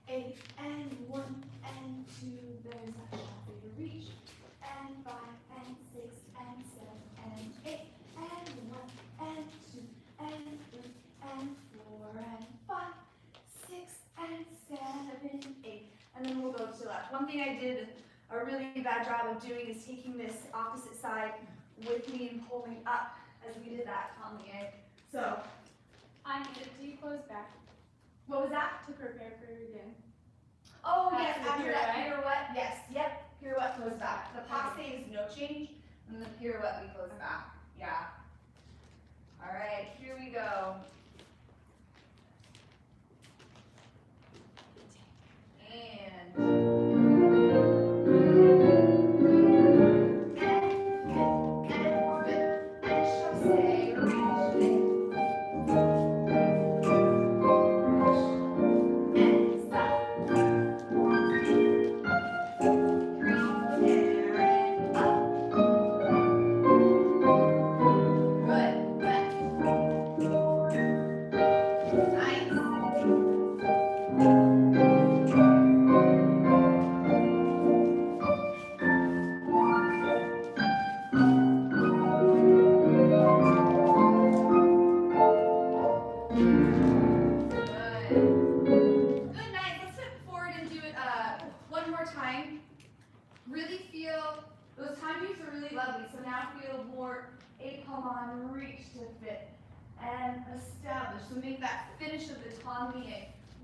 B: 8, and 1, and 2. There's that shot for you to reach. And 5, and 6, and 7, and 8, and 1, and 2, and 3, and 4, and 5, 6, and 7, 8. And then we'll go to the left. One thing I did a really bad job of doing is taking this opposite side with me and pulling up as we did that on the egg. So,
A: I need it. Do you close back
B: what was that?
A: to prepare for your game?
B: Oh,
A: After
B: yes,
A: the
B: after that
A: pirouette?
B: pirouette, yes, yep, pirouette goes back. The passe is no change, and the pirouette we close back, yeah. All right, here we go. Really feel, those time views are really lovely, so now feel more 8 palm on, reach to fit, and establish. So make that finish of the tendu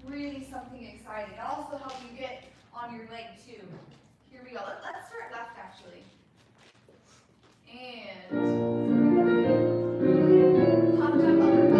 B: really something exciting. It'll also help you get on your leg too. Here we go. Let's start left actually. And puffed up upper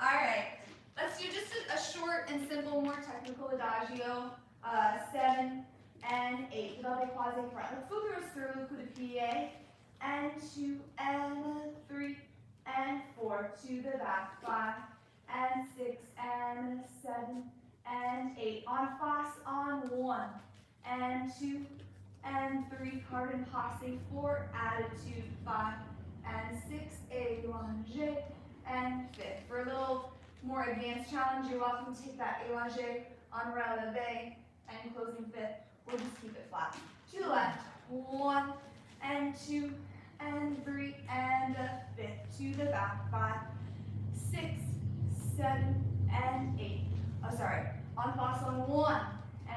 B: Alright, let's do just a short and simple, more technical adagio. 7 and 8. Ballet croisé front. Let's go through a through coup de pied. And 2 and 3 and 4 to the back. 5 and 6 and 7 and 8. En face on 1 and 2 and 3. Pardon passé 4. Attitude 5 and 6. Élongé and 5th. For a little more advanced challenge, you're welcome to take that élongé on relevé and closing 5th. We'll just keep it flat. To the left. 1 and 2 and 3 and 5th. To the back. 5, 6, 7 and 8. Oh, sorry. En face on 1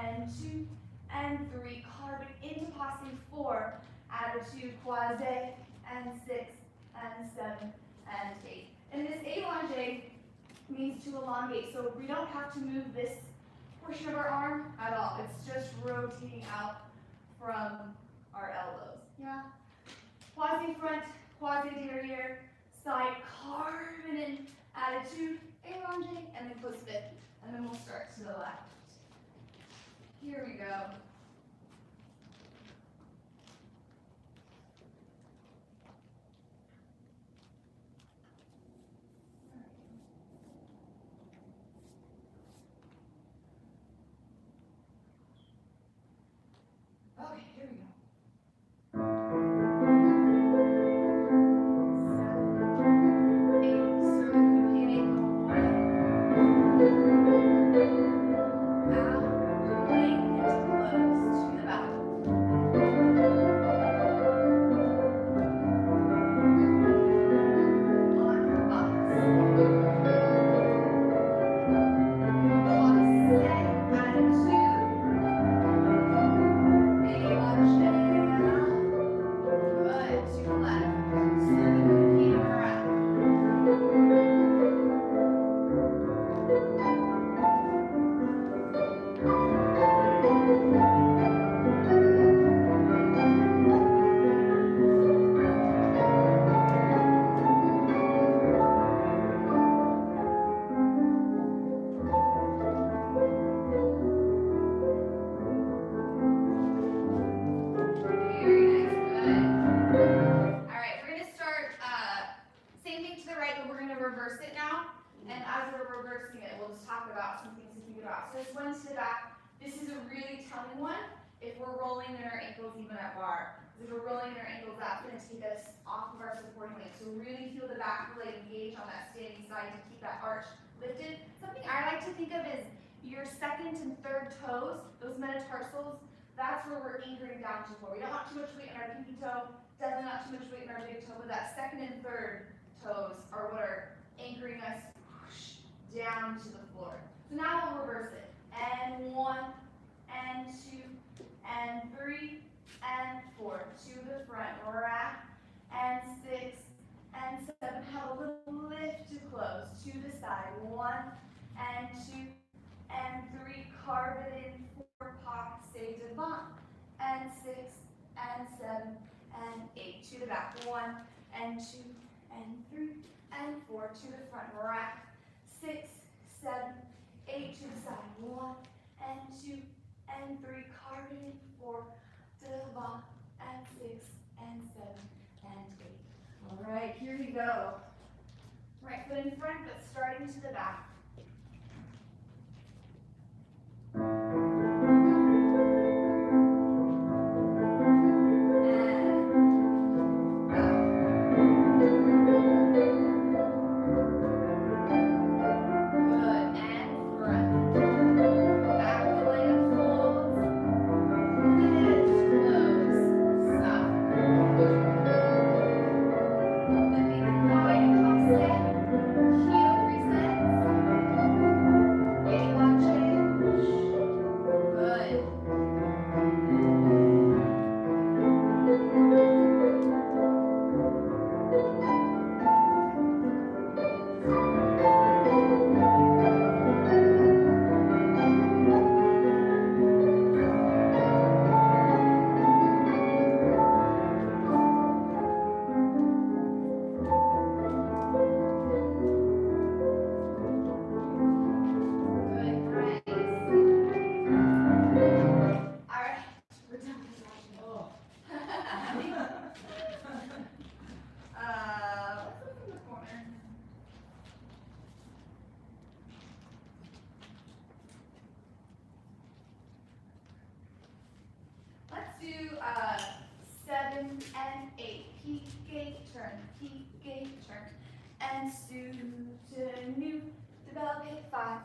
B: and 2 and 3. Carve it into passé 4. Attitude croisé and 6 and 7 and 8. And this élongé means to elongate, so we don't have to move this portion of our arm at all. It's just rotating out from our elbows. Yeah. Quasi front, quasi derrière, side carve it in, attitude, élongé, and then close 5th. And then we'll start to the left. Here we go. Okay, here we go. 7, 8, sur le coup de pied, out, length into close, to the back. On box. Croisé, attitude. Good, to the left. Slowly moving around. Very nice, good. Alright, we're going to start, same thing to the right, but we're going to reverse it now. And as we're reversing it, we'll just talk about some things to think about. So this one to the back, this is a really telling one if we're rolling in our ankles even at bar. If we're rolling in our ankles, that's going to take us off of our supporting leg. So really feel the back leg engage on that standing side to keep that arch lifted. Something I like to think of is your second and third toes, those metatarsals. That's where we're anchoring down to more. We don't want too much weight in our pinky toe, definitely not too much weight in our big toe, but that second and third toes are what are anchoring us down to the floor. So now we'll reverse it. And 1, and 2, and 3, and 4. To the front. Rack, and 6, and 7. Have a little lift to close. To the side. 1, and 2, and 3. Carve it in. 4. Pop. Stay devant. And 6, and 7, and 8. To the back. 1, and 2, and 3, and 4. To the front. Rack. 6, 7, 8. To the side. 1, and 2, and 3. Carve it in. 4. Devant. And 6, and 7, and 8. All right, here we go. Right foot in front, but starting to the back. Heel presents. piqué turn, and soutenu, double pick 5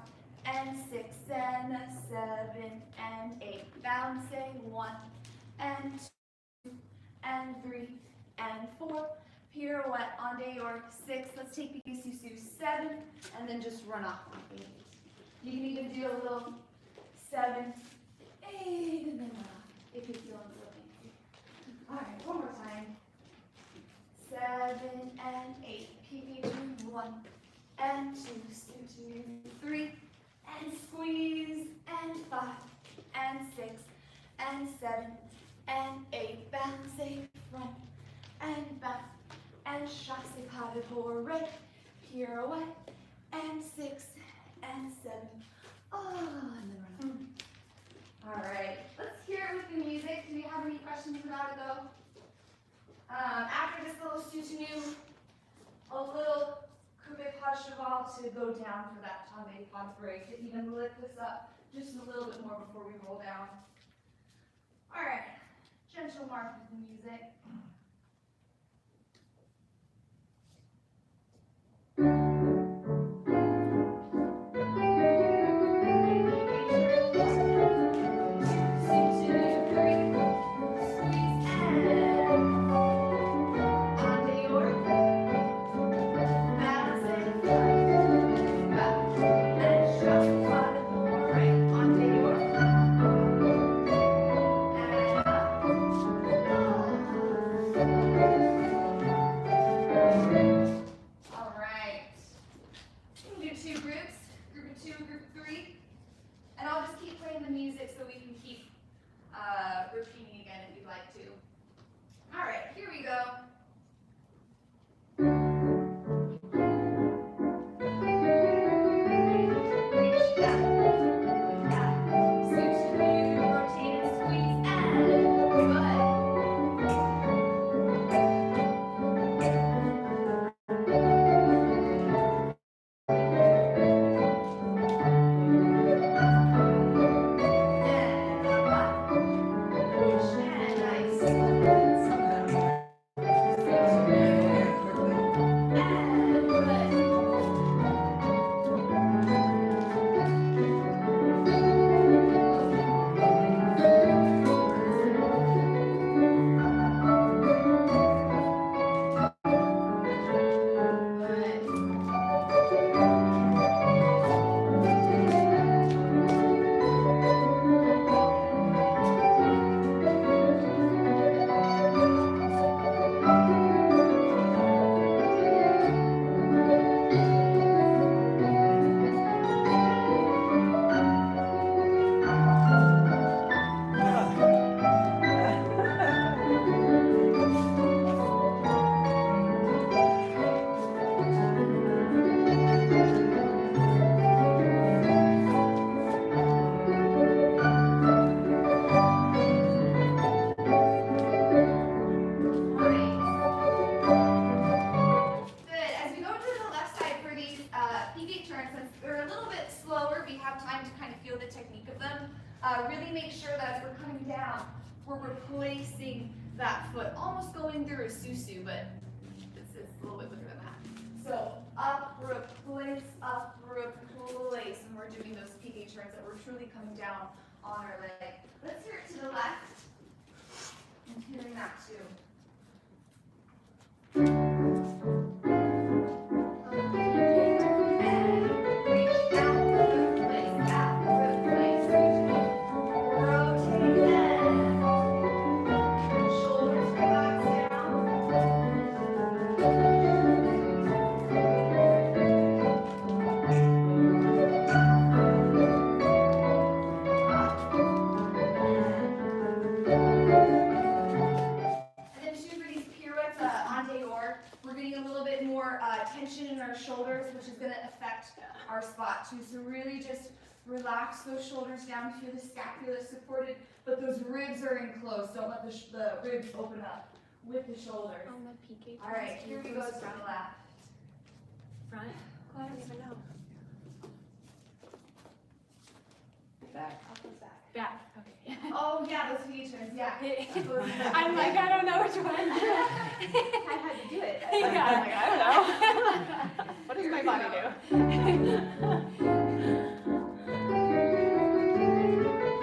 B: and 6 and 7 and 8, bouncing 1 and 2 and 3 and 4, pirouette on day or 6, let's take piqué sous 7, and then just run off on 8. You can even do a little 7, 8, and then run off if you're feeling a little fancy. All right, one more time. 7 and 8, piqué turn 1 and 2, 2, 3, and squeeze, and 5 and 6 and 7 and 8, bouncing front and back, and chassé pas de bourrée, pirouette, and 6 and 7. Oh, and then run up. All right, let's hear it with the music. Do you have any questions about it though? After this little soutenu, a little coupe pas cheval to go down for that tombe pas break, to even lift this up just a little bit more before we roll down. All right, gentle march with the music. Repeating again if you'd like to. All right, here we go. Reach back, soutenu, rotate and squeeze, and good. Really make sure that as we're coming down, we're replacing that foot, almost going through a susu, but it's a little bit quicker than that. So up, replace, and we're doing those piqué turns that we're truly coming down on our leg. Let's hear it to the left. I'm hearing that too. Tension in our shoulders, which is going to affect our spot too. So really just relax those shoulders down, feel the scapula supported, but those ribs are enclosed. Don't let the ribs open up with the shoulders.
C: On the PK.
B: All right, here we go to the left.
C: Front. I don't even know.
A: Back. I'll go back.
C: Back. Okay.
B: Oh yeah, those plie turns, yeah.
C: I'm like, I don't know which one.
A: I had to do it.
C: Yeah. I'm like, I don't know. What does my body do?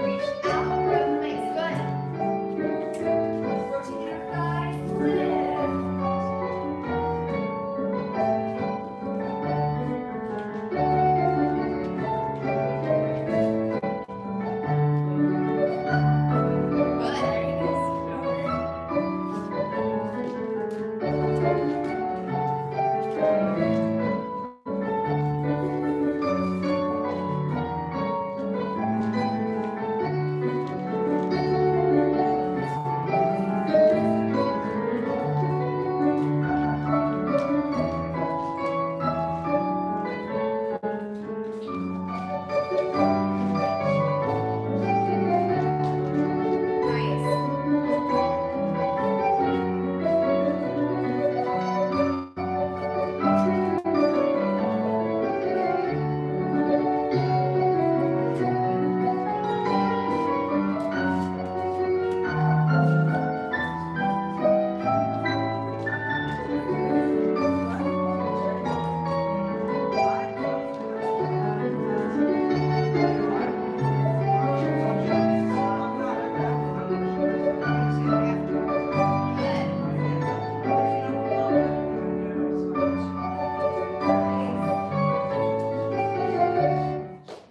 B: Reach out, rub the legs, good. Rotate our thighs, lift. Good, there it is. Nice.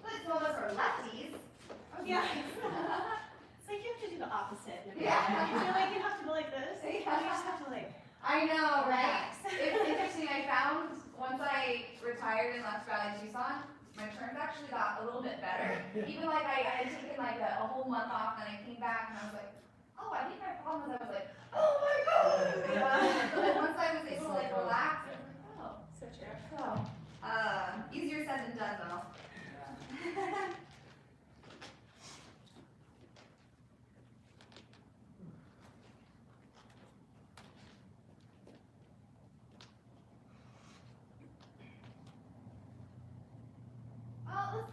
B: Let's go for lefties.
C: Yeah. It's like you have to do the opposite.
B: Yeah.
C: I feel like you have to go like this.
B: Yeah.
C: You just have to like
B: I know, right?
C: relax.
B: It's interesting, I found once I retired and left Ballet Tucson, my turns actually got a little bit better. Even like I had taken like a whole month off and I came back and I was like, oh, I think my problem was I was like, oh my god. But then once I was able to like relax, I was like, oh.
C: So true.
B: So, easier said than done though.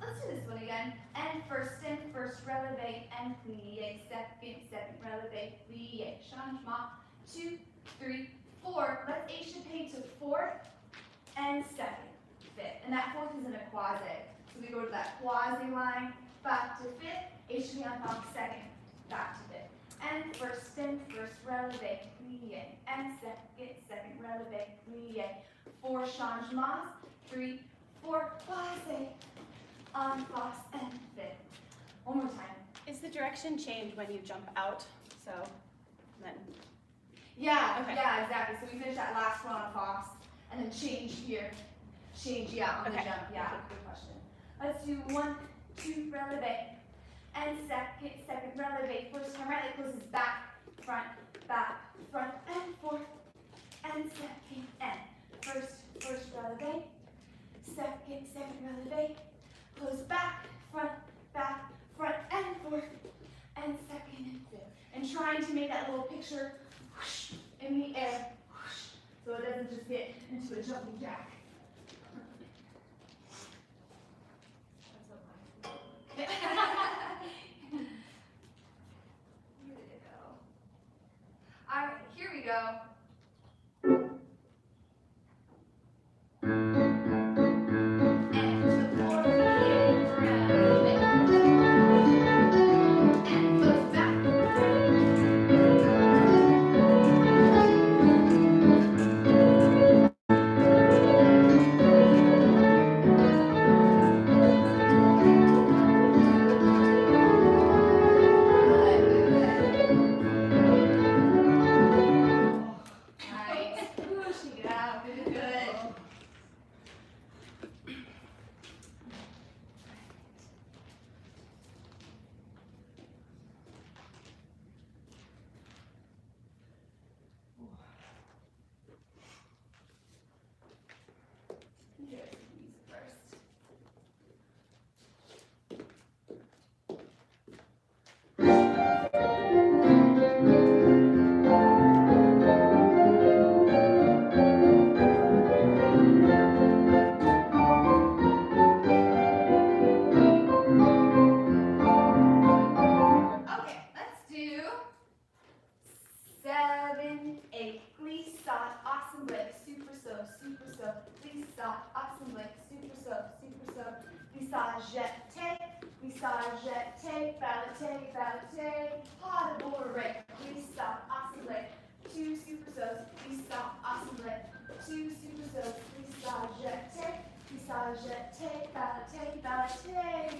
B: Let's do this one again. And first releve, and plie, second releve, plie, changement, 2, 3, 4. Let's échapper to fourth and second, fifth. And that fourth is in a quasi. So we go to that quasi line, back to fifth, échapper encore second, back to fifth. And first releve, plie, and second releve, plie. 4 changements, 3, 4, quasi. On fox and fifth. One more time.
C: Is the direction change when you jump out? So then
B: Yeah,
C: Okay.
B: yeah, exactly. So we finish that last one on fox and then change here. Change, yeah, on the
C: Okay.
B: jump. Yeah, good question. Let's do 1, 2, releve. And second releve. First time right leg closes back, front, and forth. And second, and first releve. Second releve. Close back, front, and forth, and second and fifth. And trying to make that little picture whoosh, in the air, whoosh, so it doesn't just get into a jumping jack. Where did it go? All right, here we go. glissade, assemblée, super saut, glissade, jeté, ballet, pas de bourrée, glissade, assemblée, 2 super sauts, glissade, assemblée, 2 super sauts, glissade, jeté, ballet,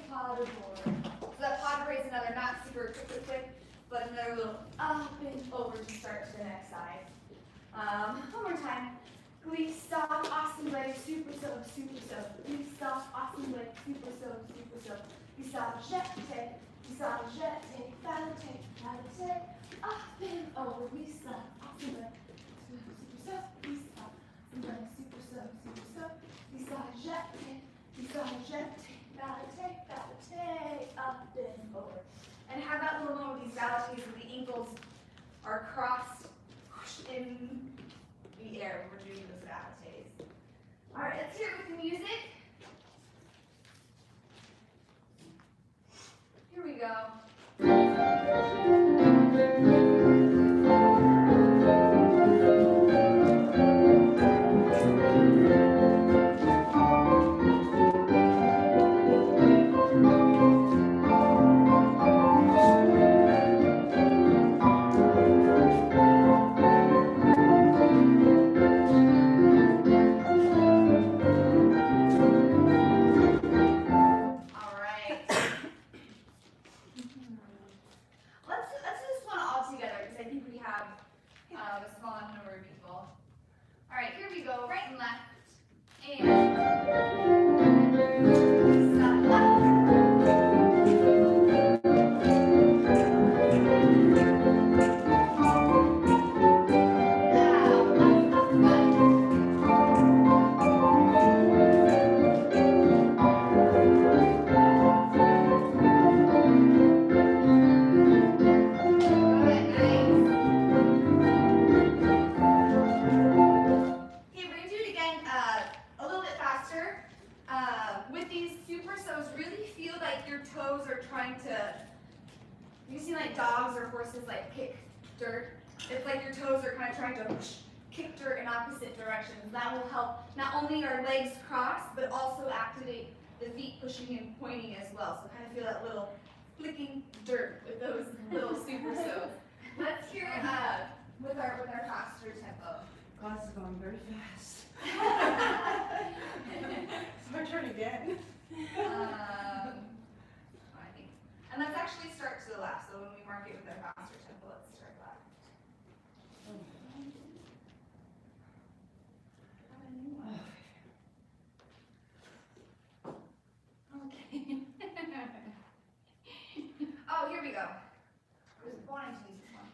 B: pas de bourrée. So that pas de bourrée is another not super quick, but another little up and over to start to the next side. One more time. Glissade, assemblée, super saut, glissade, assemblée, super saut, glissade, jeté, ballet, up and over, glissade, assemblée, super saut, glissade, super saut, glissade, jeté, ballet, up and over. And have that little moment with these ballets where the ankles are crossed in the air when we're doing those ballets. All right, let's hear it with the music. Here we go. That will help not only our legs cross, but also activate the feet pushing and pointing as well. So kind of feel that little flicking dirt with those little super soaks. Let's hear it with our faster tempo.
D: Class is going very fast. It's my turn again.
B: And let's actually start to the left. So when we mark it with our faster tempo, let's start left. Okay. Oh, here we go. I was wanting to use this one.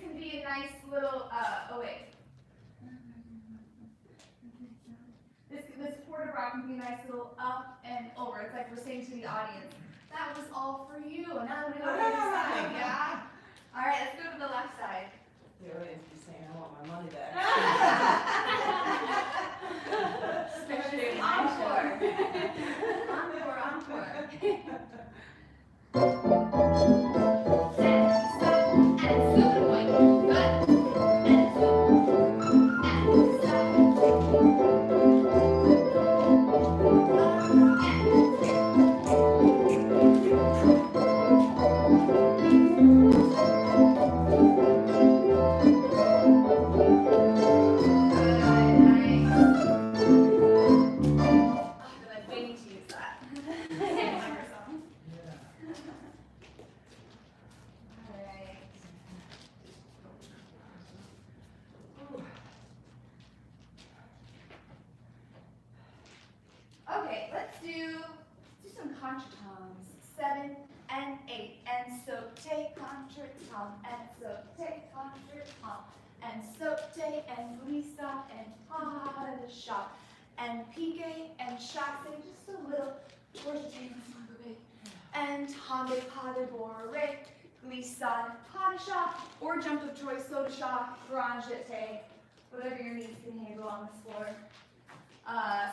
B: Can be a nice little up and over. It's like we're saying to the audience, that was all for you. And now I'm going to go to the other side, yeah? All right, let's go to the left side.
D: The audience is saying, I want my money back.
B: Especially encore. Encore. And super point. Good. Okay, let's do some contretemps. 7 and 8. And so take contre-temps, and sauté, contre-temps, and sauté, and glissade, and pas de chat, and piqué, and chassé, just a little, and tombe pas de bourrée, glissade, pas de chat, or jump of choice, saut de chat, grand jeté, whatever your knees can handle on this floor.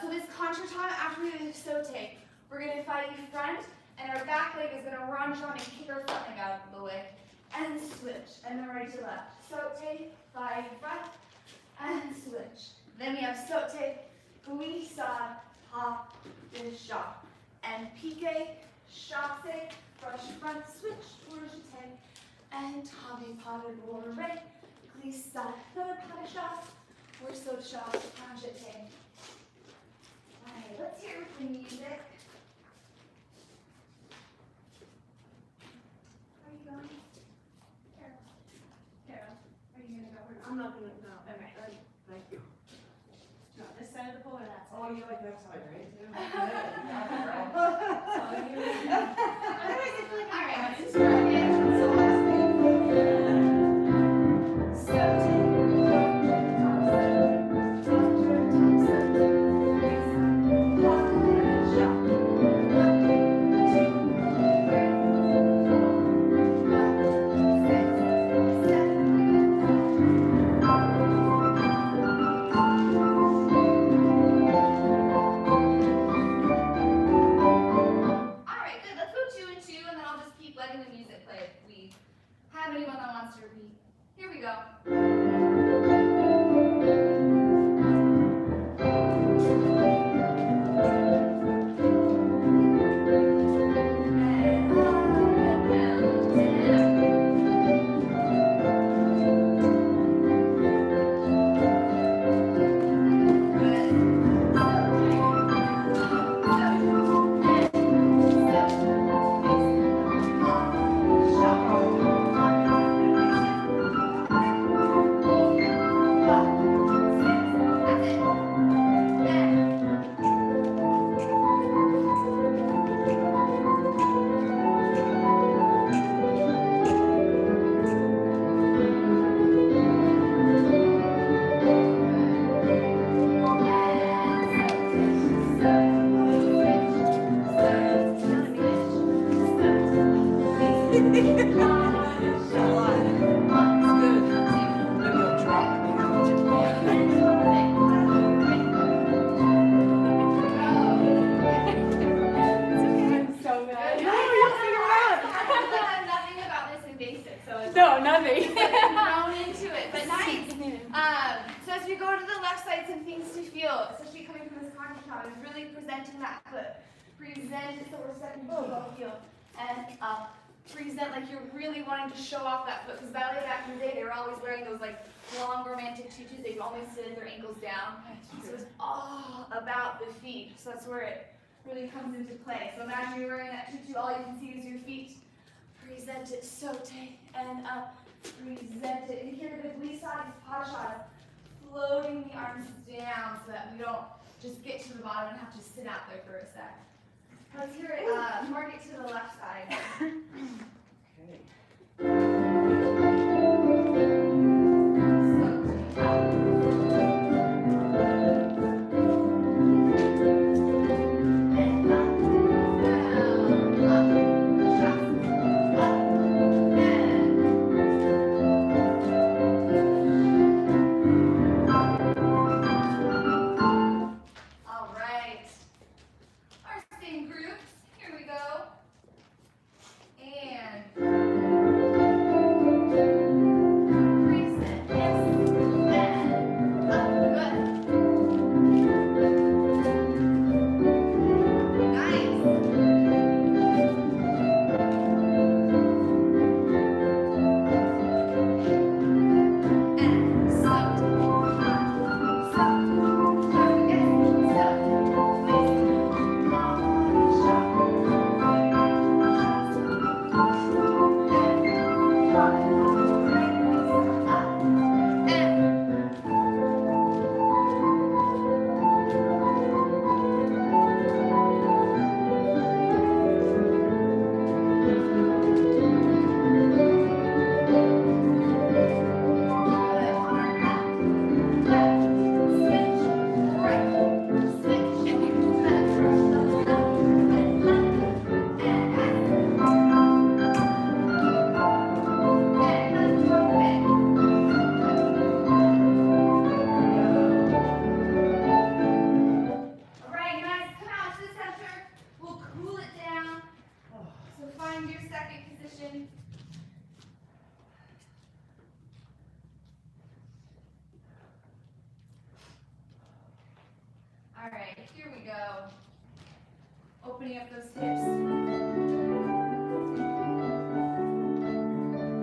B: So this contre-temps, after we do the sauté, we're going to fight front, and our back leg is going to lunge on and kick our front leg out of the way, and switch, and then right to left. Sauté, fight front, and switch. Then we have sauté, glissade, pas de chat, and piqué, chassé, brush front, switch, or jeté, and tombe pas de bourrée, glissade, pas de chat, or saut de chat, grand jeté. Alright, let's hear it with the music. Where are you going? Carol. Carol, are you gonna go?
D: I'm not gonna, no.
B: Okay.
D: Thank you.
C: No, this side of the pole or that side?
D: Oh, you like that side, right?
B: Otherwise, I feel like alright, let's start again. So last thing. So as we go to the left side, some things to feel, especially coming from this contre-temps, is really presenting that foot. Present it so we're stepping to the heel and up. Present like you're really wanting to show off that foot. Because ballet back in the day, they were always wearing those like long romantic tutus. They could always sit with their ankles down. So it's all about the feet. So that's where it really comes into play. So imagine you're wearing that tutu, all you can see is your feet. Present it, saute, and up. Present it. And here the glissade is pas de chat, floating the arms down so that we don't just get to the bottom and have to sit out there for a sec. Let's hear it, mark it to the left side. here we go. Opening up those hips.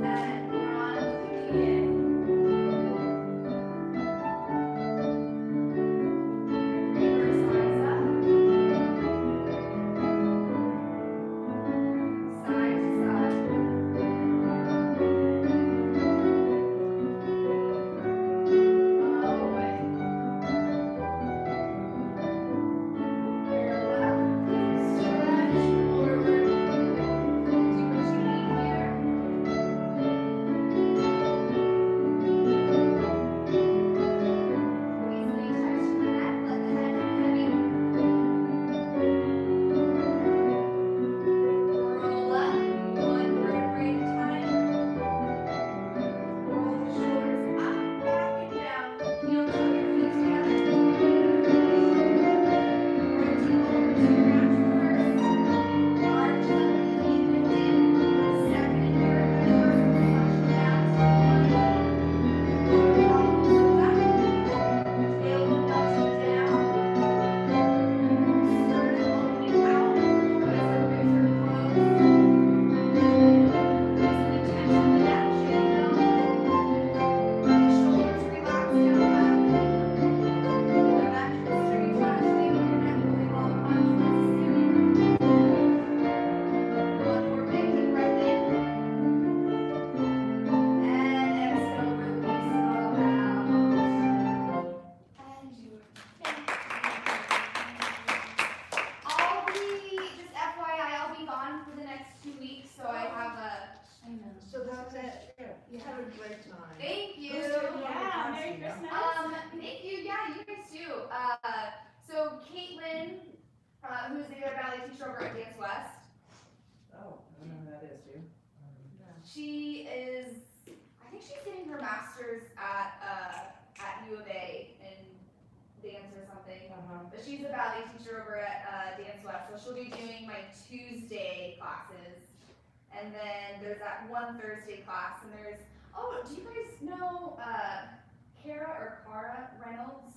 B: And we're on plie. Reverse arms up. Side to side. All the way. Your left. Stretch forward. Do what you need here. Easily touch the neck, let the head hang heavy. Roll up, one vertebrae at a time. Roll the shoulders up, back, and down. Heel toe your feet together. Rotate over to your natural first. Arch up, feet lifted. Second and third metatarsals touching down to the line. Lower elbows up. Tailbone melting down. Sternum opening out as the ribs are closed. Releasing the tension in the neck, shaping them. The shoulders relax down back. The back to the straight touch, leaving your neck moving all at once necessary. One more big deep breath in. And exhale, release it all out. And you I'll be, just FYI, I'll be gone for the next 2 weeks, so I have a,
D: So that's it, yeah, you had a great time.
B: thank you.
C: Yeah, Merry Christmas.
B: Thank you, yeah, you guys too. So Caitlin, who's the other ballet teacher over at Dance West,
E: Oh, I don't know who that is, do you?
B: she is, I think she's getting her master's at U of A in dance or something. But she's a ballet teacher over at Dance West, so she'll be doing my Tuesday classes. And then there's that one Thursday class, and there's, oh, do you guys know Cara Reynolds?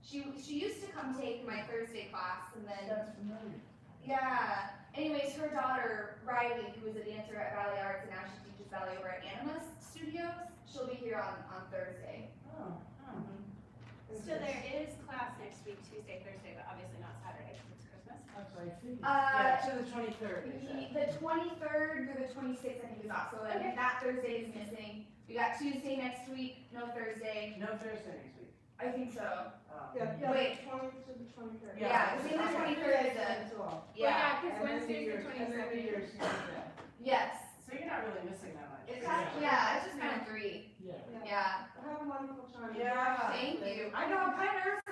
B: She used to come take my Thursday class, and then,
D: That's familiar.
B: yeah. Anyways, her daughter, Riley, who was a dancer at Ballet Arts, and now she teaches ballet over at BreakOut Studios, she'll be here on Thursday.
E: Oh, oh.
C: So there is class next week, Tuesday, Thursday, but obviously not Saturday because it's Christmas.
E: That's what I see.
B: Uh,
E: Yeah, to the 23rd, they said.
B: The 23rd through the 26th, I think, is off, so
C: Okay.
B: that Thursday is missing. We got Tuesday next week, no Thursday.
E: No Thursday next week.
B: I think so.
E: Oh.
D: Yeah,
B: Wait.
D: the 20th to the 23rd.
B: Yeah, I think the 23rd is
D: It's off.
B: Yeah.
A: because
E: And then
A: Wednesday's the
E: New Year's- and then
A: 23rd.
E: New Year's Eve.
B: Yes.
E: So you're not really missing that much.
B: It's kind of, yeah, it's just kind of 3.
E: Yeah.
B: Yeah.
D: Have a wonderful time.
E: Yeah.
B: Thank you.
E: I know, I'm kind of nervous